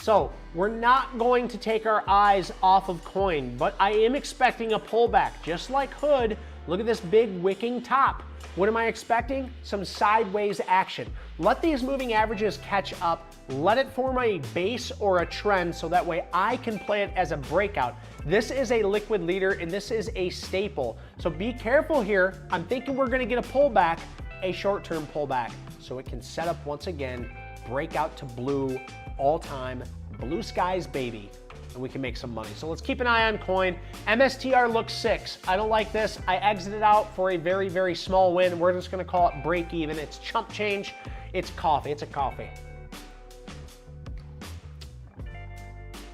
So we're not going to take our eyes off of coin, but I am expecting a pullback, just like Hood. Look at this big wicking top. What am I expecting? Some sideways action. Let these moving averages catch up. Let it form a base or a trend so that way I can play it as a breakout. This is a liquid leader and this is a staple. So be careful here. I'm thinking we're gonna get a pullback, a short-term pullback, so it can set up once again, break out to blue, all-time, blue skies, baby. And we can make some money. So let's keep an eye on coin. MSTR looks 6. I don't like this. I exited out for a very small win. We're just gonna call it break even. It's chump change. It's coffee. It's a coffee.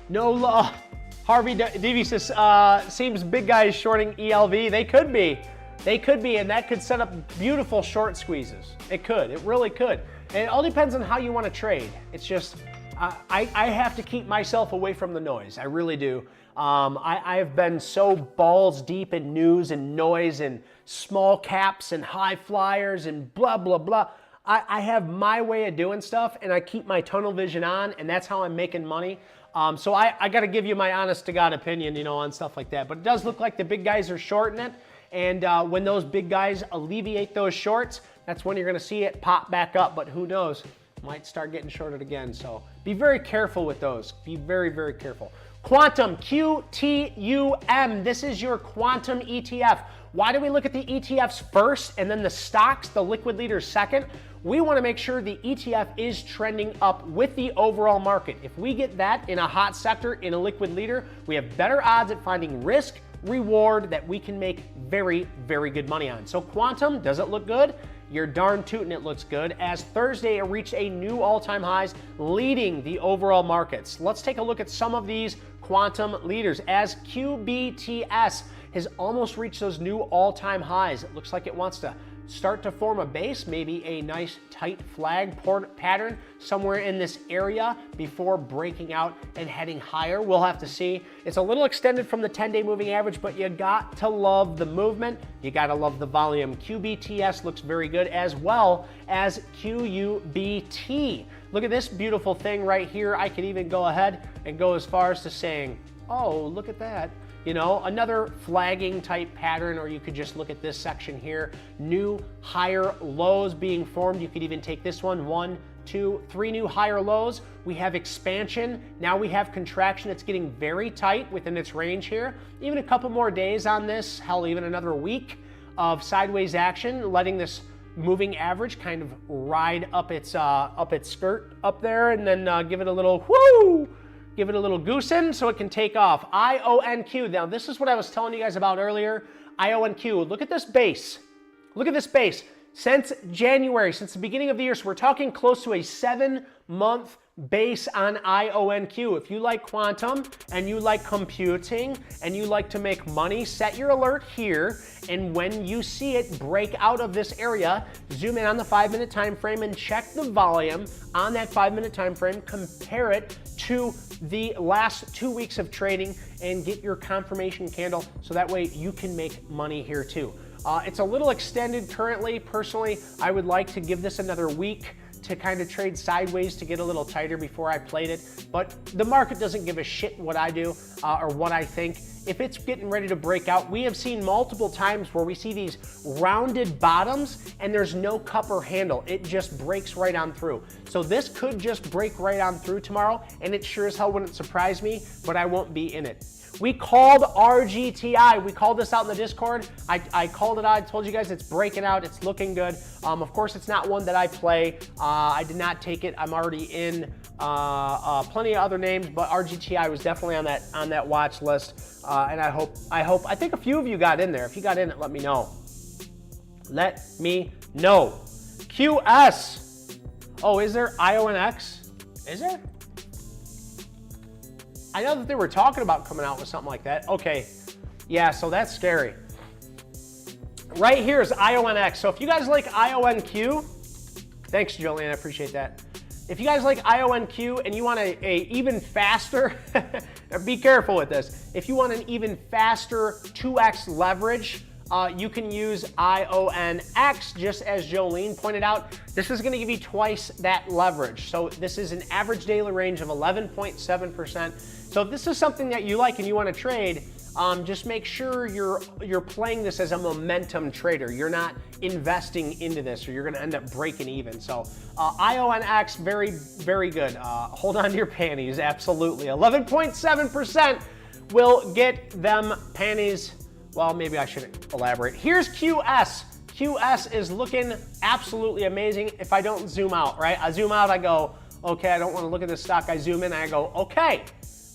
No law. Harvey Devi says, seems big guys shorting ELV. They could be. They could be, and that could set up beautiful short squeezes. It could. It really could. And it all depends on how you want to trade. It's just, I have to keep myself away from the noise. I really do. I have been so balls deep in news and noise and small caps and high flyers and blah, blah, blah. I have my way of doing stuff and I keep my tunnel vision on, and that's how I'm making money. So I got to give you my honest to God opinion, you know, on stuff like that. But it does look like the big guys are shorting it. And when those big guys alleviate those shorts, that's when you're going to see it pop back up. But who knows? Might start getting shorted again. So be very careful with those. Be very careful. Quantum, QTUM. This is your quantum ETF. Why do we look at the ETFs first and then the stocks, the liquid leaders second? We want to make sure the ETF is trending up with the overall market. If we get that in a hot sector, in a liquid leader, we have better odds at finding risk, reward that we can make very good money on. So quantum, does it look good? You're darn tootin' it looks good, as Thursday it reached a new all-time highs, leading the overall markets. Let's take a look at some of these quantum leaders, as QBTS has almost reached those new all-time highs. It looks like it wants to start to form a base, maybe a nice tight flag pattern somewhere in this area before breaking out and heading higher. We'll have to see. It's a little extended from the 10-day moving average, but you got to love the movement. You got to love the volume. QBTS looks very good, as well as QUBT. Look at this beautiful thing right here. I could even go ahead and go as far as to saying, oh, look at that. You know, another flagging type pattern, or you could just look at this section here. New higher lows being formed. You could even take this one, 2, 3 new higher lows. We have expansion. Now we have contraction. It's getting very tight within its range here. Even a couple more days on this, hell, even another week of sideways action, letting this moving average kind of ride up its skirt up there, and then give it a little whoo. give it a little goosing so it can take off. IONQ. Now, this is what I was telling you guys about earlier. IONQ. Look at this base. Look at this base. Since January, since the beginning of the year, so we're talking close to a 7-month base on IONQ. If you like quantum and you like computing and you like to make money, set your alert here, and when you see it break out of this area, zoom in on the 5-minute time frame and check the volume on that 5-minute time frame, compare it to the last 2 weeks of trading, and get your confirmation candle so that way you can make money here too. It's a little extended currently. Personally, I would like to give this another week to kind of trade sideways to get a little tighter before I played it. But the market doesn't give a shit what I do or what I think. If it's getting ready to break out, we have seen multiple times where we see these rounded bottoms and there's no cup or handle. It just breaks right on through. So this could just break right on through tomorrow, and it sure as hell wouldn't surprise me, but I won't be in it. We called RGTI. We called this out in the Discord. I called it out. I told you guys it's breaking out. It's looking good. Of course, it's not one that I play. I did not take it. I'm already in plenty of other names, but RGTI was definitely on that watch list. And I think a few of you got in there. If you got in it, let me know. Let me know. QS. Oh, is there IONX? Is there? I know that they were talking about coming out with something like that. Okay, yeah, so that's scary. Right here is IONX. So if you guys like IONQ, thanks, Jolene, I appreciate that. If you guys like IONQ and you want a even faster, be careful with this. If you want an even faster 2x leverage, you can use IONX, just as Jolene pointed out. This is going to give you twice that leverage. So this is an average daily range of 11.7%. So if this is something that you like and you want to trade, just make sure you're playing this as a momentum trader. You're not investing into this, or you're going to end up breaking even. So IONX, very, very good. Hold on to your panties, absolutely. 11.7% will get them panties. Well, maybe I shouldn't elaborate. Here's QS. QS is looking absolutely amazing. If I don't zoom out, right? I zoom out, I go, okay, I don't want to look at this stock. I zoom in, I go, okay.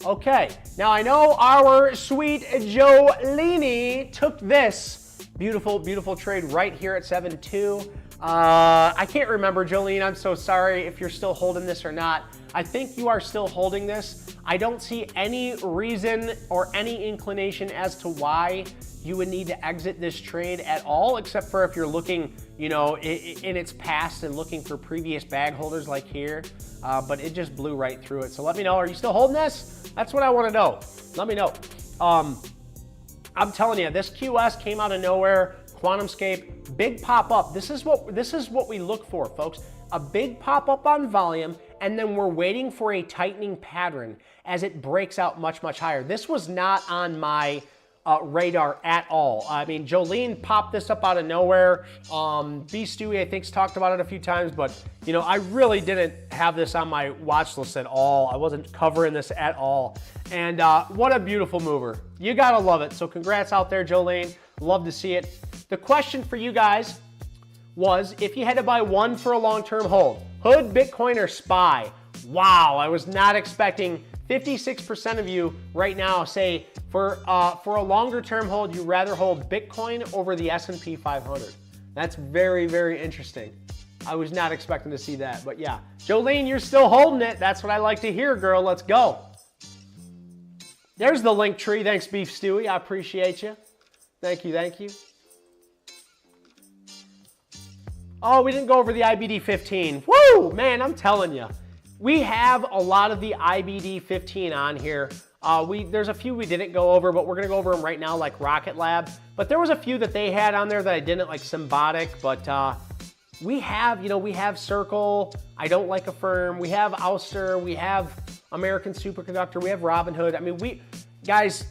Okay, now I know our sweet Jolene took this beautiful, beautiful trade right here at 7.2. I can't remember, Jolene, I'm so sorry if you're still holding this or not. I think you are still holding this. I don't see any reason or any inclination as to why you would need to exit this trade at all, except for if you're looking, you know, in its past and looking for previous bag holders like here. But it just blew right through it. So let me know, are you still holding this? That's what I want to know. Let me know. I'm telling you, this QS came out of nowhere. QuantumScape, big pop up. This is what we look for, folks. A big pop up on volume, and then we're waiting for a tightening pattern as it breaks out much, much higher. This was not on my radar at all. I mean, Jolene popped this up out of nowhere. B. Stewie, I think, talked about it a few times, but you know, I really didn't have this on my watch list at all. I wasn't covering this at all. And what a beautiful mover. You gotta love it. So congrats out there, Jolene. Love to see it. The question for you guys was, if you had to buy one for a long-term hold, Hood, Bitcoin, or SPY? Wow, I was not expecting 56% of you right now say for a longer-term hold, you'd rather hold Bitcoin over the S&P 500. That's very, very interesting. I was not expecting to see that, but yeah. Jolene, you're still holding it. That's what I like to hear, girl. Let's go. There's the link tree. Thanks, Beef Stewie. I appreciate you. Thank you, thank you. Oh, we didn't go over the IBD 15. Woo, man, I'm telling you. We have a lot of the IBD 15 on here. There's a few we didn't go over, but we're gonna go over them right now, like Rocket Lab. But there was a few that they had on there that I didn't, like Symbotic. But we have, you know, we have Circle, I Don't Like a Firm, we have Ouster, we have American Superconductor, we have Robinhood. I mean, guys,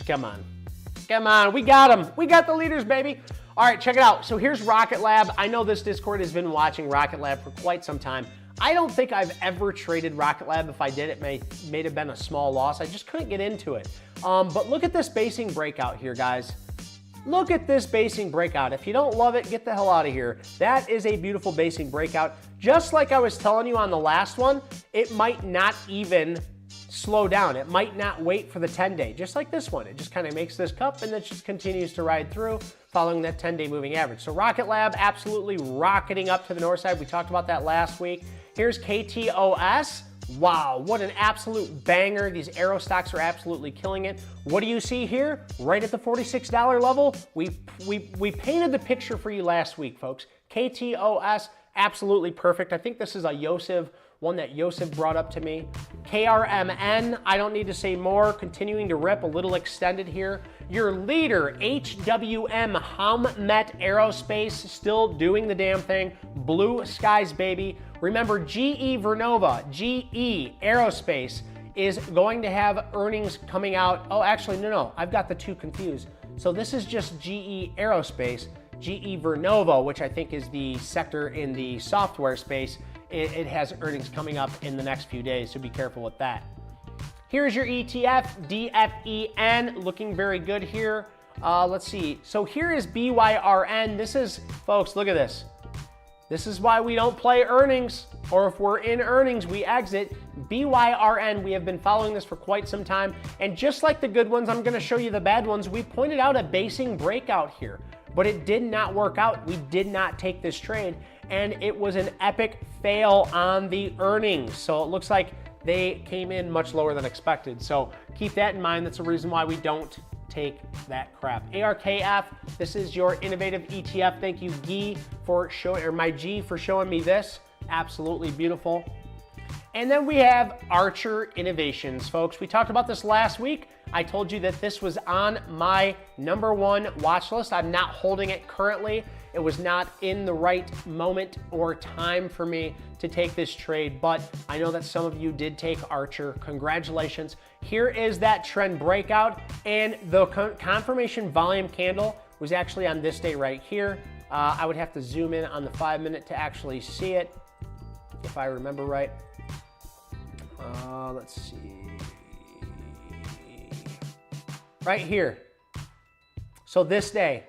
come on, we got them. We got the leaders, baby. All right, check it out. So here's Rocket Lab. I know this Discord has been watching Rocket Lab for quite some time. I don't think I've ever traded Rocket Lab. If I did, it may have been a small loss. I just couldn't get into it. But look at this basing breakout here, guys. Look at this basing breakout. If you don't love it, get the hell out of here. That is a beautiful basing breakout. Just like I was telling you on the last one, it might not even slow down. It might not wait for the 10-day, just like this one. It just kind of makes this cup and then just continues to ride through following that 10-day moving average. So Rocket Lab absolutely rocketing up to the north side. We talked about that last week. Here's KTOS. Wow, what an absolute banger. These arrow stocks are absolutely killing it. What do you see here? Right at the $46 level, we painted the picture for you last week, folks. KTOS, absolutely perfect. I think this is a Yosef, one that Yosef brought up to me. KRMN, I don't need to say more, continuing to rip, a little extended here. Your leader, HWM, Howmet Aerospace, still doing the damn thing. Blue skies, baby. Remember, GE Vernova, GE Aerospace is going to have earnings coming out. Oh, actually, no, I've got the two confused. So this is just GE Aerospace. GE Vernova, which I think is the sector in the software space, it has earnings coming up in the next few days, so be careful with that. Here's your ETF, DFEN, looking very good here. Let's see, so here is BYRN. This is, folks, look at this. This is why we don't play earnings, or if we're in earnings, we exit. BYRN, we have been following this for quite some time, and just like the good ones, I'm gonna show you the bad ones. We pointed out a basing breakout here, but it did not work out. We did not take this trade, and it was an epic fail on the earnings. So it looks like they came in much lower than expected. So keep that in mind. That's the reason why we don't take that crap. ARKF, this is your innovative ETF. Thank you, Guy, for showing, or my G for showing me this. Absolutely beautiful. And then we have Archer Innovations, folks. We talked about this last week. I told you that this was on my #1 watch list. I'm not holding it currently. It was not in the right moment or time for me to take this trade, but I know that some of you did take Archer. Congratulations. Here is that trend breakout, and the confirmation volume candle was actually on this day right here. I would have to zoom in on the 5-minute to actually see it, if I remember right. Let's see. Right here. So this day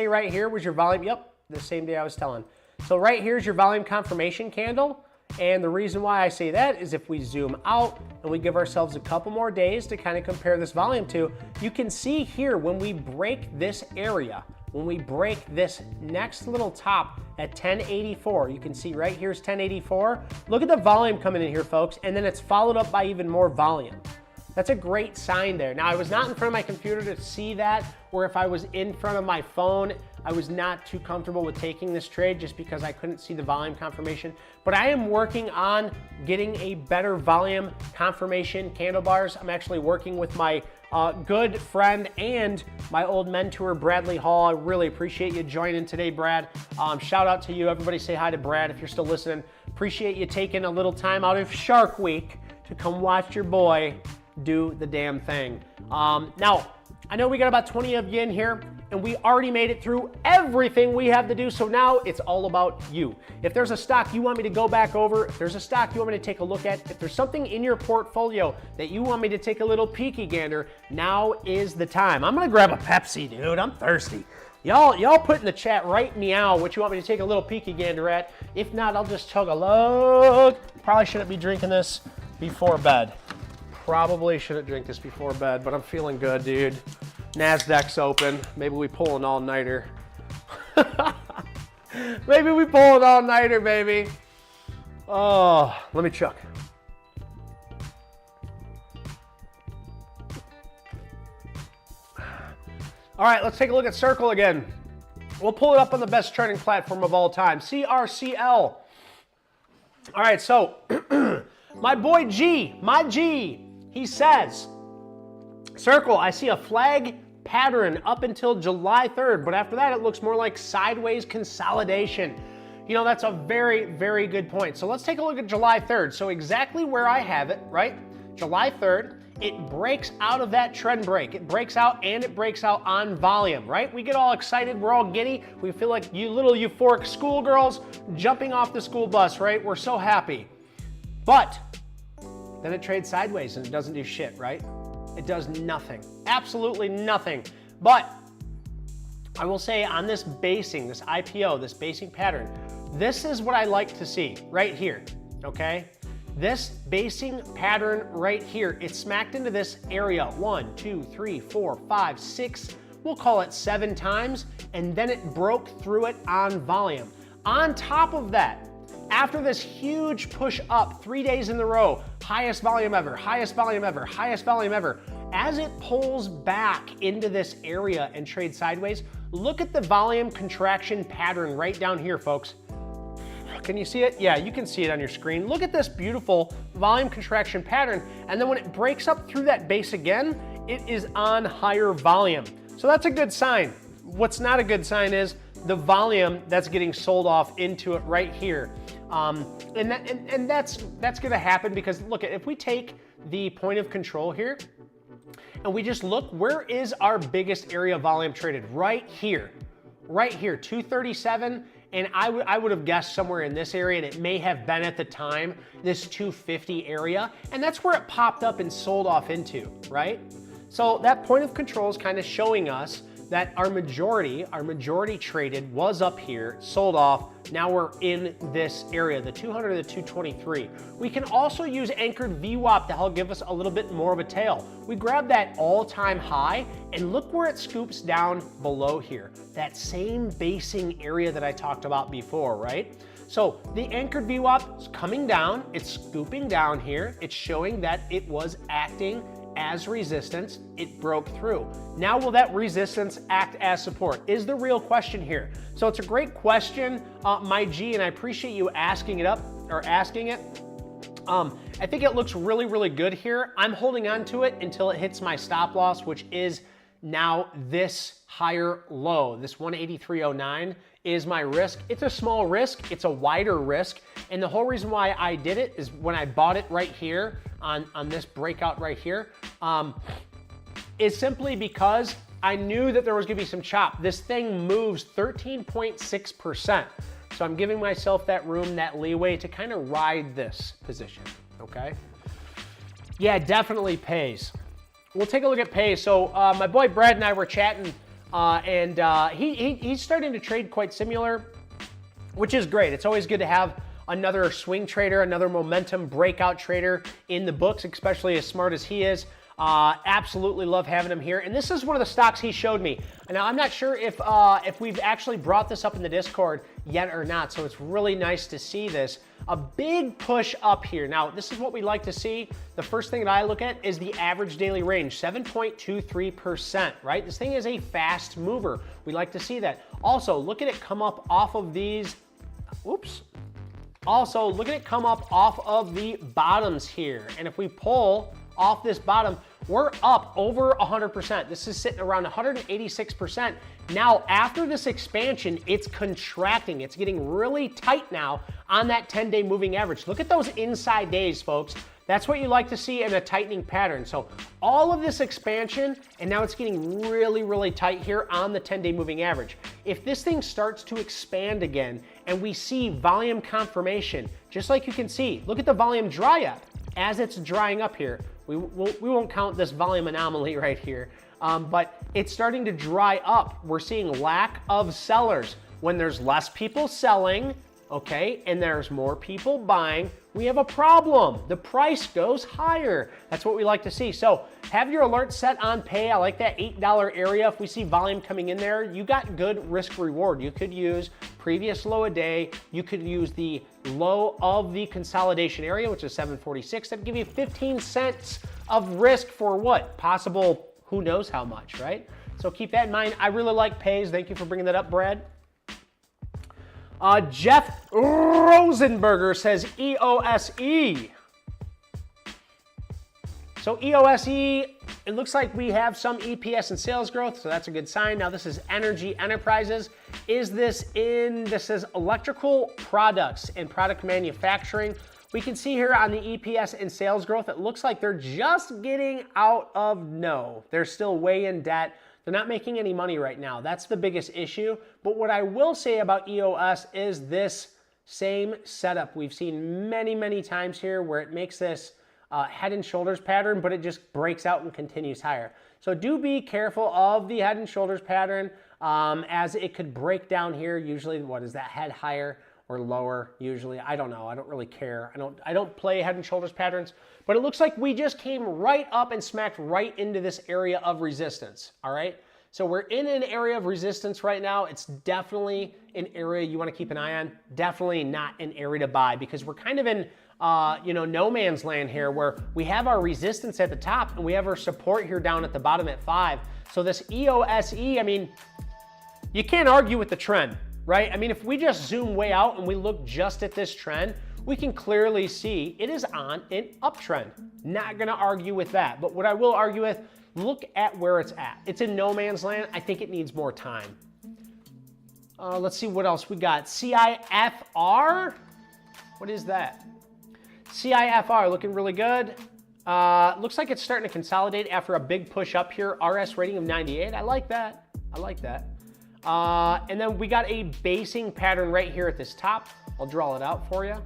right here was your volume. Yep, the same day I was telling. So right here's your volume confirmation candle. And the reason why I say that is if we zoom out and we give ourselves a couple more days to kind of compare this volume to, you can see here when we break this area, when we break this next little top at 1084, you can see right here's 1084. Look at the volume coming in here, folks, and then it's followed up by even more volume. That's a great sign there. Now, I was not in front of my computer to see that, or if I was in front of my phone, I was not too comfortable with taking this trade just because I couldn't see the volume confirmation. But I am working on getting a better volume confirmation candle bars. I'm actually working with my good friend and my old mentor, Bradley Hall. I really appreciate you joining today, Brad. Shout out to you. Everybody say hi to Brad if you're still listening. Appreciate you taking a little time out of Shark Week to come watch your boy do the damn thing. Now, I know we got about 20 of you in here, and we already made it through everything we have to do, so now it's all about you. If there's a stock you want me to go back over, if there's a stock you want me to take a look at, if there's something in your portfolio that you want me to take a little peeky gander, now is the time. I'm gonna grab a Pepsi, dude. I'm thirsty. Y'all put in the chat right meow what you want me to take a little peeky gander at. If not, I'll just chug a lug. Probably shouldn't be drinking this before bed. Probably shouldn't drink this before bed, but I'm feeling good, dude. NASDAQ's open. Maybe we pull an all-nighter. Maybe we pull an all-nighter, baby. Oh, let me chuck. All right, let's take a look at Circle again. We'll pull it up on the best trading platform of all time, CRCL. All right, so my boy G, my G, he says, Circle, I see a flag pattern up until July 3rd, but after that, it looks more like sideways consolidation. You know, that's a very, very good point. So let's take a look at July 3rd. So exactly where I have it, right? July 3rd, it breaks out of that trend break. It breaks out, and it breaks out on volume, right? We get all excited, we're all giddy. We feel like you little euphoric schoolgirls jumping off the school bus, right? We're so happy. But then it trades sideways and it doesn't do shit, right? It does nothing, absolutely nothing. But I will say on this basing, this IPO, this basing pattern, this is what I like to see right here, okay? This basing pattern right here, it smacked into this area 1, 2, 3, 4, 5, 6, we'll call it 7 times, and then it broke through it on volume. On top of that, after this huge push up 3 days in a row, highest volume ever, highest volume ever, highest volume ever, as it pulls back into this area and trades sideways, look at the volume contraction pattern right down here, folks. Can you see it? Yeah, you can see it on your screen. Look at this beautiful volume contraction pattern, and then when it breaks up through that base again, it is on higher volume. So that's a good sign. What's not a good sign is the volume that's getting sold off into it right here. And that's gonna happen because look, if we take the point of control here, and we just look, where is our biggest area of volume traded? Right here, 237. And I would have guessed somewhere in this area, and it may have been at the time, this 250 area. And that's where it popped up and sold off into, right? So that point of control is kind of showing us that our majority traded was up here, sold off. Now we're in this area, the 200 to the 223. We can also use anchored VWAP to help give us a little bit more of a tail. We grab that all-time high and look where it scoops down below here. That same basing area that I talked about before, right? So the anchored VWAP is coming down, it's scooping down here. It's showing that it was acting as resistance, it broke through. Now will that resistance act as support? Is the real question here. So it's a great question, my G, and I appreciate you asking it. I think it looks really, really good here. I'm holding on to it until it hits my stop loss, which is now this higher low. This 183.09 is my risk. It's a small risk, it's a wider risk. And the whole reason why I did it is when I bought it right here on this breakout right here, is simply because I knew that there was gonna be some chop. This thing moves 13.6%. So I'm giving myself that room, that leeway to kind of ride this position, okay? Yeah, definitely pays. We'll take a look at pays. So my boy Brad and I were chatting, and he's starting to trade quite similar, which is great. It's always good to have another swing trader, another momentum breakout trader in the books, especially as smart as he is. Absolutely love having him here. And this is one of the stocks he showed me. And now I'm not sure if we've actually brought this up in the Discord yet or not. So it's really nice to see this. A big push up here. Now, this is what we like to see. The first thing that I look at is the average daily range, 7.23%, right? This thing is a fast mover. We like to see that. Also, look at it come up off of these, oops. Also, look at it come up off of the bottoms here. And if we pull off this bottom, we're up over 100%. This is sitting around 186%. Now, after this expansion, it's contracting. It's getting really tight now on that 10-day moving average. Look at those inside days, folks. That's what you like to see in a tightening pattern. So all of this expansion, and now it's getting really, really tight here on the 10-day moving average. If this thing starts to expand again and we see volume confirmation, just like you can see, look at the volume dry up. As it's drying up here, we won't count this volume anomaly right here, but it's starting to dry up. We're seeing lack of sellers. When there's less people selling, okay, and there's more people buying, we have a problem. The price goes higher. That's what we like to see. So have your alert set on pay. I like that $8 area. If we see volume coming in there, you got good risk reward. You could use previous low a day. You could use the low of the consolidation area, which is 746. That'd give you 15 cents of risk for what? Possible, who knows how much, right? So keep that in mind. I really like pays. Thank you for bringing that up, Brad. Jeff Rosenberger says EOSE. So EOSE, it looks like we have some EPS and sales growth, so that's a good sign. Now this is Energy Enterprises. This is electrical products and product manufacturing. We can see here on the EPS and sales growth, it looks like they're just getting out of no. They're still way in debt. They're not making any money right now. That's the biggest issue. But what I will say about EOS is this same setup. We've seen many, many times here where it makes this head and shoulders pattern, but it just breaks out and continues higher. So do be careful of the head and shoulders pattern as it could break down here. Usually, what is that, head higher or lower usually. I don't know. I don't really care. I don't play head and shoulders patterns, but it looks like we just came right up and smacked right into this area of resistance. All right. So we're in an area of resistance right now. It's definitely an area you want to keep an eye on. Definitely not an area to buy because we're kind of in no man's land here where we have our resistance at the top and we have our support here down at the bottom at 5. So this EOSE, I mean, you can't argue with the trend, right? I mean, if we just zoom way out and we look just at this trend, we can clearly see it is on an uptrend. Not gonna argue with that, but what I will argue with, look at where it's at. It's in no man's land. I think it needs more time. Let's see what else we got. CIFR, what is that? CIFR looking really good. Looks like it's starting to consolidate after a big push up here. RS rating of 98, I like that. I like that. And then we got a basing pattern right here at this top. I'll draw it out for you.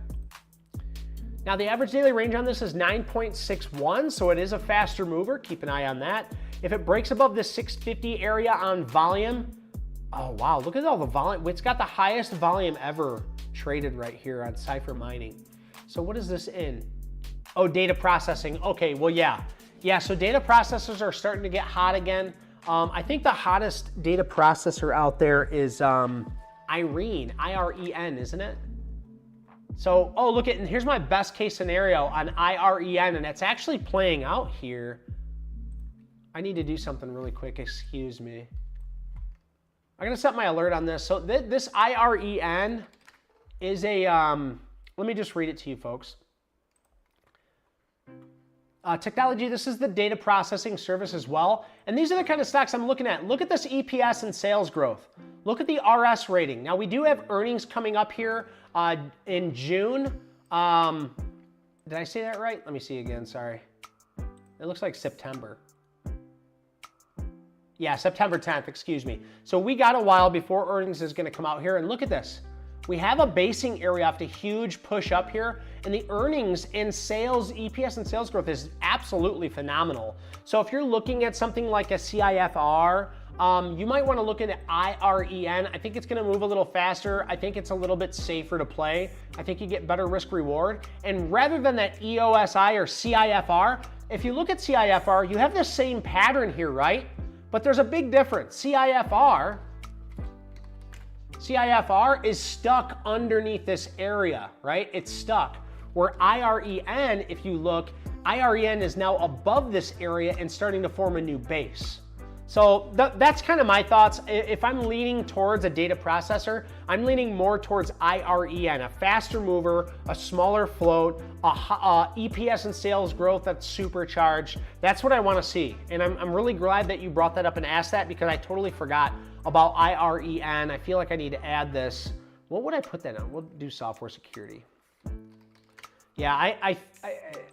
Now the average daily range on this is 9.61, so it is a faster mover. Keep an eye on that. If it breaks above the 650 area on volume, oh wow, look at all the volume. It's got the highest volume ever traded right here on Cypher Mining. So what is this in? Oh, data processing. Okay, well, yeah. Yeah, so data processors are starting to get hot again. I think the hottest data processor out there is Irene, I-R-E-N, isn't it? So, oh, look at, and here's my best case scenario on IREN, and it's actually playing out here. I need to do something really quick, excuse me. I'm gonna set my alert on this. So this IREN is a, let me just read it to you folks. Technology, this is the data processing service as well. And these are the kind of stocks I'm looking at. Look at this EPS and sales growth. Look at the RS rating. Now we do have earnings coming up here in June. Did I say that right? Let me see again, sorry. It looks like September. Yeah, September 10th, excuse me. So we got a while before earnings is gonna come out here, and look at this. We have a basing area after a huge push up here, and the earnings and sales, EPS and sales growth is absolutely phenomenal. So if you're looking at something like a CIFR, you might want to look at IREN. I think it's going to move a little faster. I think it's a little bit safer to play. I think you get better risk reward. And rather than that EOSI or CIFR, if you look at CIFR, you have the same pattern here, right? But there's a big difference. CIFR is stuck underneath this area, right? It's stuck. Where IREN, if you look, IREN is now above this area and starting to form a new base. So that's kind of my thoughts. If I'm leaning towards a data processor, I'm leaning more towards IREN, a faster mover, a smaller float, EPS and sales growth that's supercharged. That's what I want to see. And I'm really glad that you brought that up and asked that because I totally forgot about IREN. I feel like I need to add this. What would I put that on? We'll do software security. Yeah,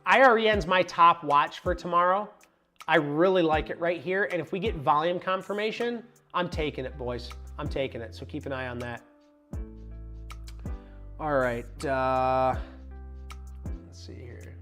IREN's my top watch for tomorrow. I really like it right here. And if we get volume confirmation, I'm taking it, boys. I'm taking it. So keep an eye on that. All right. Let's see here.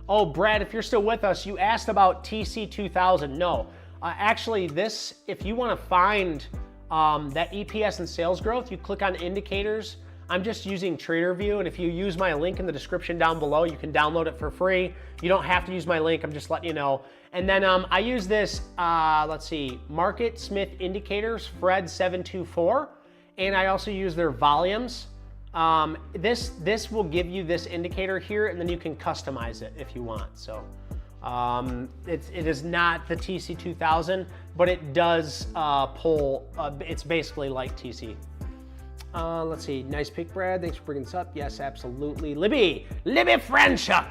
Oh, Brad, if you're still with us, you asked about TC2000. No, actually this, if you want to find that EPS and sales growth, you click on indicators. I'm just using TraderView, and if you use my link in the description down below, you can download it for free. You don't have to use my link, I'm just letting you know. And then I use this, let's see, Market Smith Indicators, Fred 724, and I also use their volumes. This will give you this indicator here, and then you can customize it if you want. So it is not the TC2000, but it does pull, it's basically like TC. Let's see, nice pick, Brad. Thanks for bringing this up. Yes, absolutely. Libby Franchuk.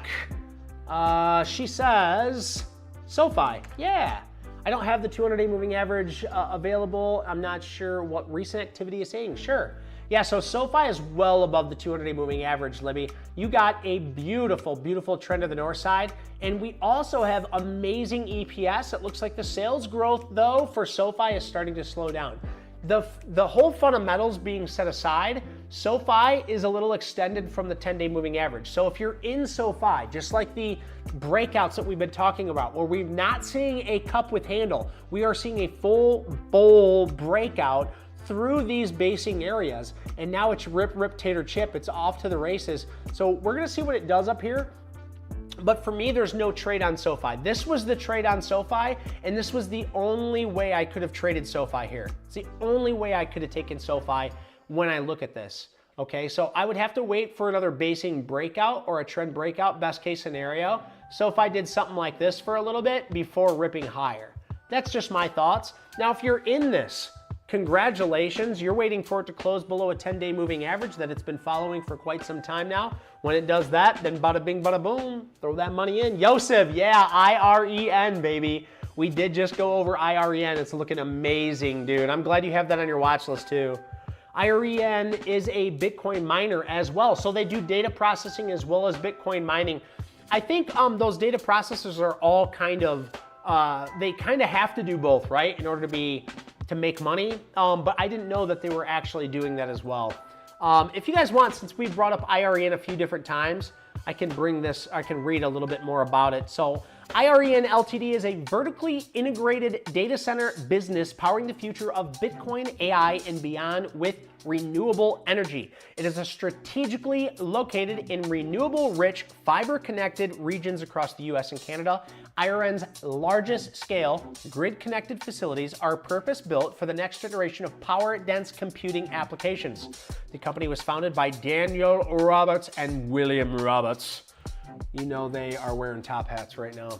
She says, SoFi, yeah. I don't have the 200-day moving average available. I'm not sure what recent activity is saying. Sure. Yeah, so SoFi is well above the 200-day moving average, Libby. You got a beautiful, beautiful trend to the north side. And we also have amazing EPS. It looks like the sales growth, though, for SoFi is starting to slow down. The whole fundamentals being set aside, SoFi is a little extended from the 10-day moving average. So if you're in SoFi, just like the breakouts that we've been talking about, where we're not seeing a cup with handle, we are seeing a full bull breakout through these basing areas, and now it's rip, rip, tater, chip. It's off to the races. So we're gonna see what it does up here. But for me, there's no trade on SoFi. This was the trade on SoFi, and this was the only way I could have traded SoFi here. It's the only way I could have taken SoFi when I look at this. Okay, so I would have to wait for another basing breakout or a trend breakout, best case scenario. SoFi did something like this for a little bit before ripping higher. That's just my thoughts. Now, if you're in this, congratulations, you're waiting for it to close below a 10-day moving average that it's been following for quite some time now. When it does that, then bada bing, bada boom, throw that money in. Yosef, yeah, IREN, baby. We did just go over IREN. It's looking amazing, dude. I'm glad you have that on your watch list too. IREN is a Bitcoin miner as well. So they do data processing as well as Bitcoin mining. I think those data processors are all kind of, they kind of have to do both, right? In order to make money. But I didn't know that they were actually doing that as well. If you guys want, since we've brought up IREN a few different times, I can read a little bit more about it. So IREN Ltd is a vertically integrated data center business powering the future of Bitcoin, AI, and beyond with renewable energy. It is a strategically located in renewable-rich, fiber-connected regions across the US and Canada. IREN's largest scale, grid-connected facilities are purpose-built for the next generation of power-dense computing applications. The company was founded by Daniel Roberts and William Roberts. You know they are wearing top hats right now.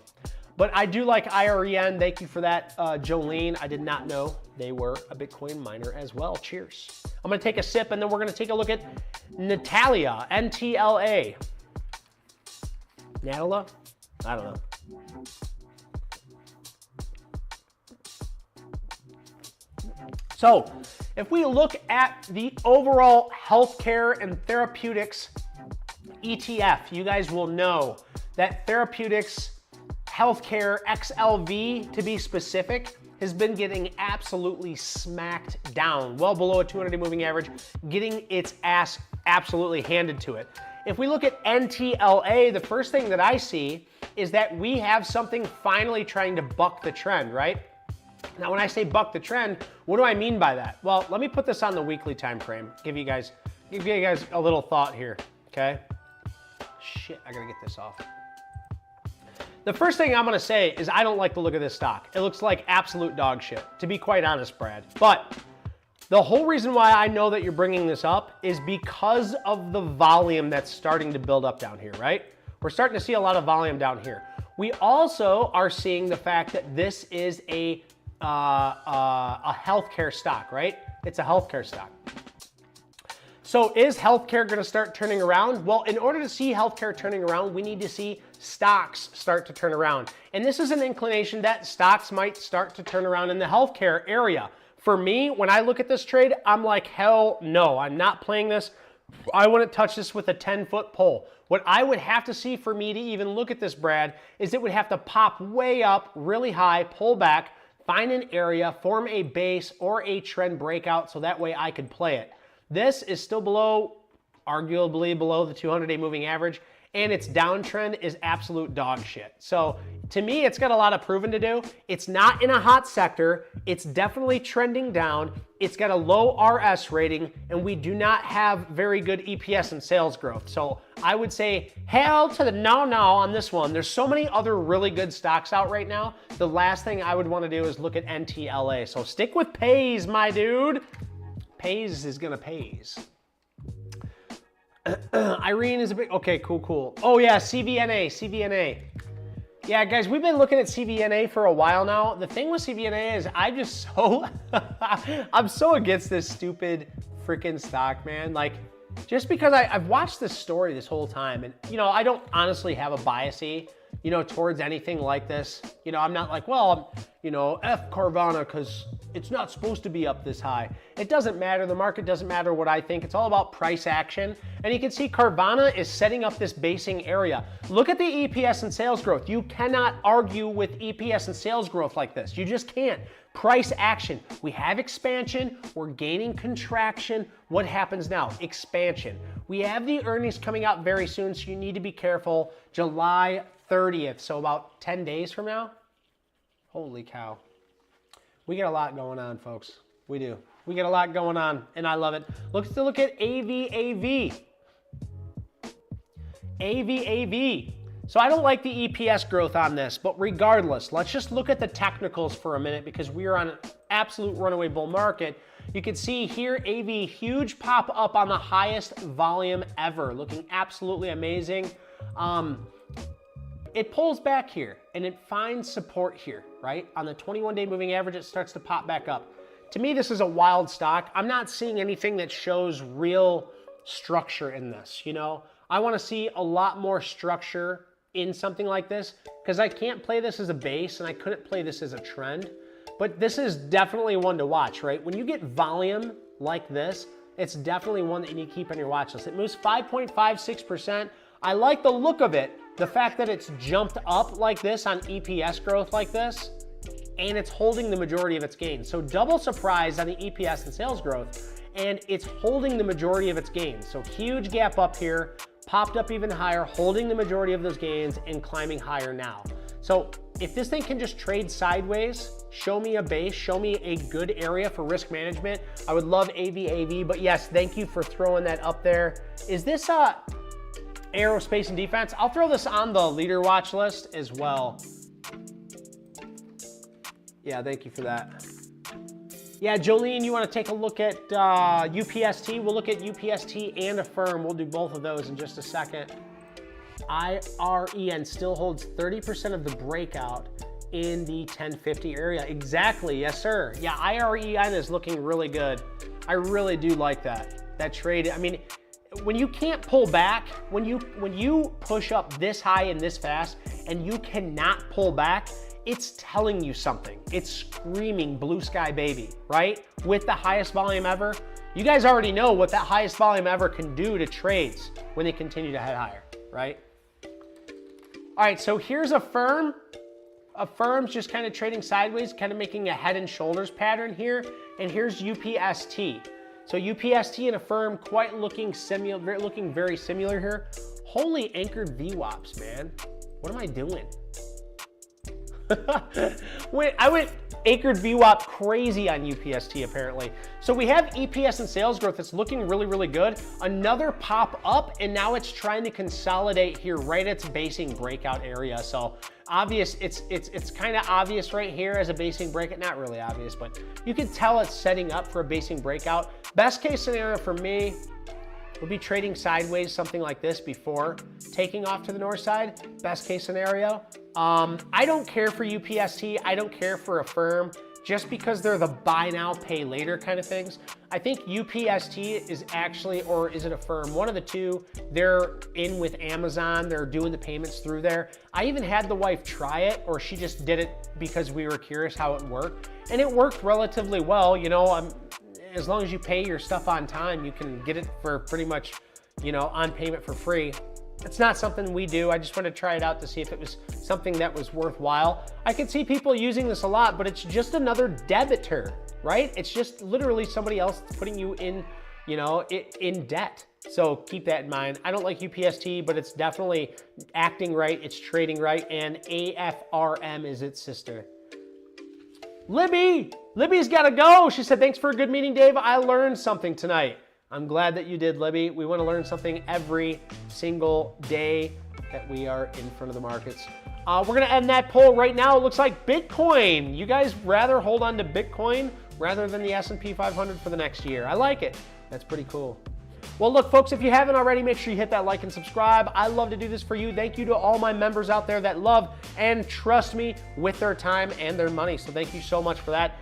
But I do like IREN. Thank you for that, Jolene. I did not know they were a Bitcoin miner as well. Cheers. I'm gonna take a sip and then we're gonna take a look at Natalia, NTLA. Natala? I don't know. So if we look at the overall healthcare and therapeutics ETF, you guys will know that therapeutics, healthcare, XLV to be specific, has been getting absolutely smacked down, well below a 200-day moving average, getting its ass absolutely handed to it. If we look at NTLA, the first thing that I see is that we have something finally trying to buck the trend, right? Now, when I say buck the trend, what do I mean by that? Well, let me put this on the weekly time frame. Give you guys a little thought here, okay? Shit, I gotta get this off. The first thing I'm gonna say is I don't like the look of this stock. It looks like absolute dog shit, to be quite honest, Brad. But the whole reason why I know that you're bringing this up is because of the volume that's starting to build up down here, right? We're starting to see a lot of volume down here. We also are seeing the fact that this is a healthcare stock, right? It's a healthcare stock. So is healthcare going to start turning around? Well, in order to see healthcare turning around, we need to see stocks start to turn around. And this is an inclination that stocks might start to turn around in the healthcare area. For me, when I look at this trade, I'm like, hell no, I'm not playing this. I wouldn't touch this with a 10-foot pole. What I would have to see for me to even look at this, Brad, is it would have to pop way up, really high, pull back, find an area, form a base or a trend breakout so that way I could play it. This is still below, arguably below the 200-day moving average, and its downtrend is absolute dog shit. So to me, it's got a lot of proving to do. It's not in a hot sector. It's definitely trending down. It's got a low RS rating, and we do not have very good EPS and sales growth. So I would say hell to the no on this one. There's so many other really good stocks out right now. The last thing I would want to do is look at NTLA. So stick with pays, my dude. Pays is gonna pays. Irene is a big, okay, cool. Oh yeah, CVNA. Yeah, guys, we've been looking at CVNA for a while now. The thing with CVNA is I'm so against this stupid freaking stock, man. Like, just because I've watched this story this whole time, and I don't honestly have a bias-y, towards anything like this. I'm not like, well, F Carvana because it's not supposed to be up this high. It doesn't matter. The market doesn't matter what I think. It's all about price action. And you can see Carvana is setting up this basing area. Look at the EPS and sales growth. You cannot argue with EPS and sales growth like this. You just can't. Price action. We have expansion. We're gaining contraction. What happens now? Expansion. We have the earnings coming out very soon, so you need to be careful. July 30th, so about 10 days from now. Holy cow. We got a lot going on, folks. We do. We got a lot going on, and I love it. Let's look at AVAV. AVAV. So I don't like the EPS growth on this, but regardless, let's just look at the technicals for a minute because we are on an absolute runaway bull market. You can see here, AV, huge pop up on the highest volume ever, looking absolutely amazing. It pulls back here and it finds support here, right? On the 21-day moving average, it starts to pop back up. To me, this is a wild stock. I'm not seeing anything that shows real structure in this, you know? I wanna see a lot more structure in something like this because I can't play this as a base and I couldn't play this as a trend, but this is definitely one to watch, right? When you get volume like this, it's definitely one that you need to keep on your watch list. It moves 5.56%. I like the look of it. The fact that it's jumped up like this on EPS growth like this, and it's holding the majority of its gains. So double surprise on the EPS and sales growth, and it's holding the majority of its gains. So huge gap up here, popped up even higher, holding the majority of those gains and climbing higher now. So if this thing can just trade sideways, show me a base, show me a good area for risk management, I would love AVAV, but yes, thank you for throwing that up there. Is this aerospace and defense? I'll throw this on the leader watch list as well. Yeah, thank you for that. Yeah, Jolene, you want to take a look at UPST? We'll look at UPST and Affirm. We'll do both of those in just a second. IREN still holds 30% of the breakout in the 1050 area. Exactly, yes sir. Yeah, IREN is looking really good. I really do like that. That trade, I mean, when you can't pull back, when you push up this high and this fast and you cannot pull back, it's telling you something. It's screaming blue sky baby, right? With the highest volume ever. You guys already know what that highest volume ever can do to trades when they continue to head higher, right? All right, so here's Affirm. Affirm's just kind of trading sideways, kind of making a head and shoulders pattern here. And here's UPST. So UPST and Affirm quite looking very similar here. Holy anchored VWAPs, man. What am I doing? I went anchored VWAP crazy on UPST apparently. So we have EPS and sales growth that's looking really, really good. Another pop up, and now it's trying to consolidate here right at its basing breakout area. So obvious, it's kind of obvious right here as a basing breakout. Not really obvious, but you can tell it's setting up for a basing breakout. Best case scenario for me would be trading sideways, something like this before taking off to the north side. Best case scenario. I don't care for UPST. I don't care for Affirm just because they're the buy now, pay later kind of things. I think UPST is actually, or is it Affirm? One of the two. They're in with Amazon. They're doing the payments through there. I even had the wife try it, or she just did it because we were curious how it worked. And it worked relatively well. You know, as long as you pay your stuff on time, you can get it for pretty much, you know, on payment for free. It's not something we do. I just wanted to try it out to see if it was something that was worthwhile. I could see people using this a lot, but it's just another debitor, right? It's just literally somebody else putting you in, you know, in debt. So keep that in mind. I don't like UPST, but it's definitely acting right. It's trading right. And AFRM is its sister. Libby's got to go. She said, thanks for a good meeting, Dave. I learned something tonight. I'm glad that you did, Libby. We want to learn something every single day that we are in front of the markets. We're going to end that poll right now. It looks like Bitcoin. You guys rather hold on to Bitcoin rather than the S&P 500 for the next year. I like it. That's pretty cool. Well, look, folks, if you haven't already, make sure you hit that like and subscribe. I love to do this for you. Thank you to all my members out there that love and trust me with their time and their money. So thank you so much for that.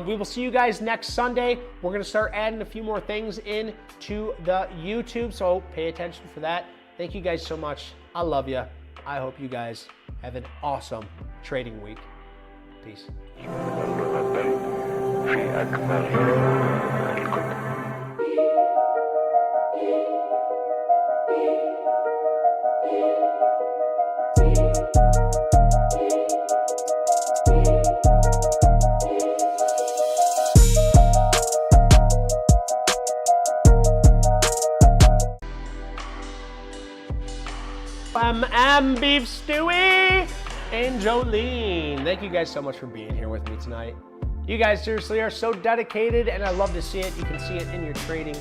We will see you guys next Sunday. We're going to start adding a few more things into the YouTube, so pay attention for that. Thank you guys so much. I love you. I hope you guys have an awesome trading week. Peace. I'm Beef Stewie and Jolene. Thank you guys so much for being here with me tonight. You guys seriously are so dedicated, and I love to see it. You can see it in your trading.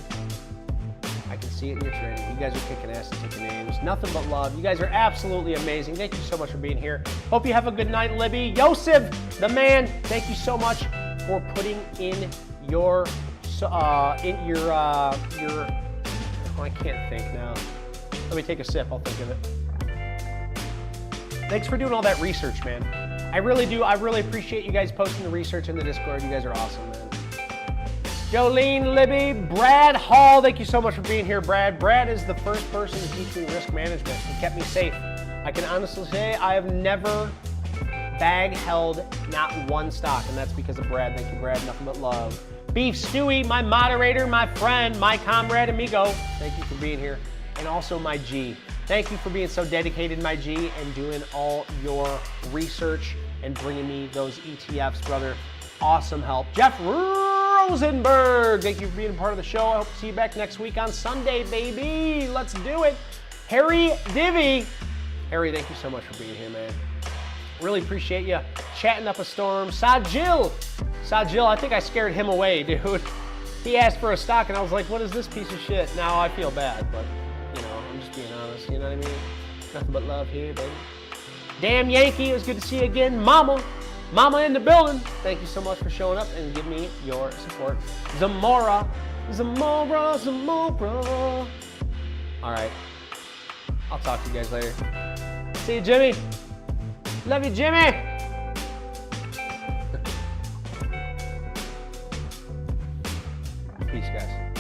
I can see it in your trading. You guys are kicking ass and taking names. Nothing but love. You guys are absolutely amazing. Thank you so much for being here. Hope you have a good night, Libby. Yosef, the man, thank you so much for putting in your oh, I can't think now. Let me take a sip. I'll think of it. Thanks for doing all that research, man. I really do. I really appreciate you guys posting the research in the Discord. You guys are awesome, man. Jolene, Libby, Brad Hall, thank you so much for being here, Brad. Brad is the first person to teach me risk management. He kept me safe. I can honestly say I have never bag held not one stock, and that's because of Brad. Thank you, Brad. Nothing but love. Beef Stewie, my moderator, my friend, my comrade, amigo. Thank you for being here. And also my G. Thank you for being so dedicated, my G, and doing all your research and bringing me those ETFs, brother. Awesome help. Jeff Rosenberg, thank you for being a part of the show. I hope to see you back next week on Sunday, baby. Let's do it. Harry Divvy. Harry, thank you so much for being here, man. Really appreciate you chatting up a storm. Sajil, I think I scared him away, dude. He asked for a stock, and I was like, what is this piece of shit? Now I feel bad, but, you know, I'm just being honest, you know what I mean? Nothing but love here, baby. Damn Yankee, it was good to see you again. Mama in the building. Thank you so much for showing up and giving me your support. Zamora. All right. I'll talk to you guys later. See you, Jimmy. Love you, Jimmy. Peace, guys.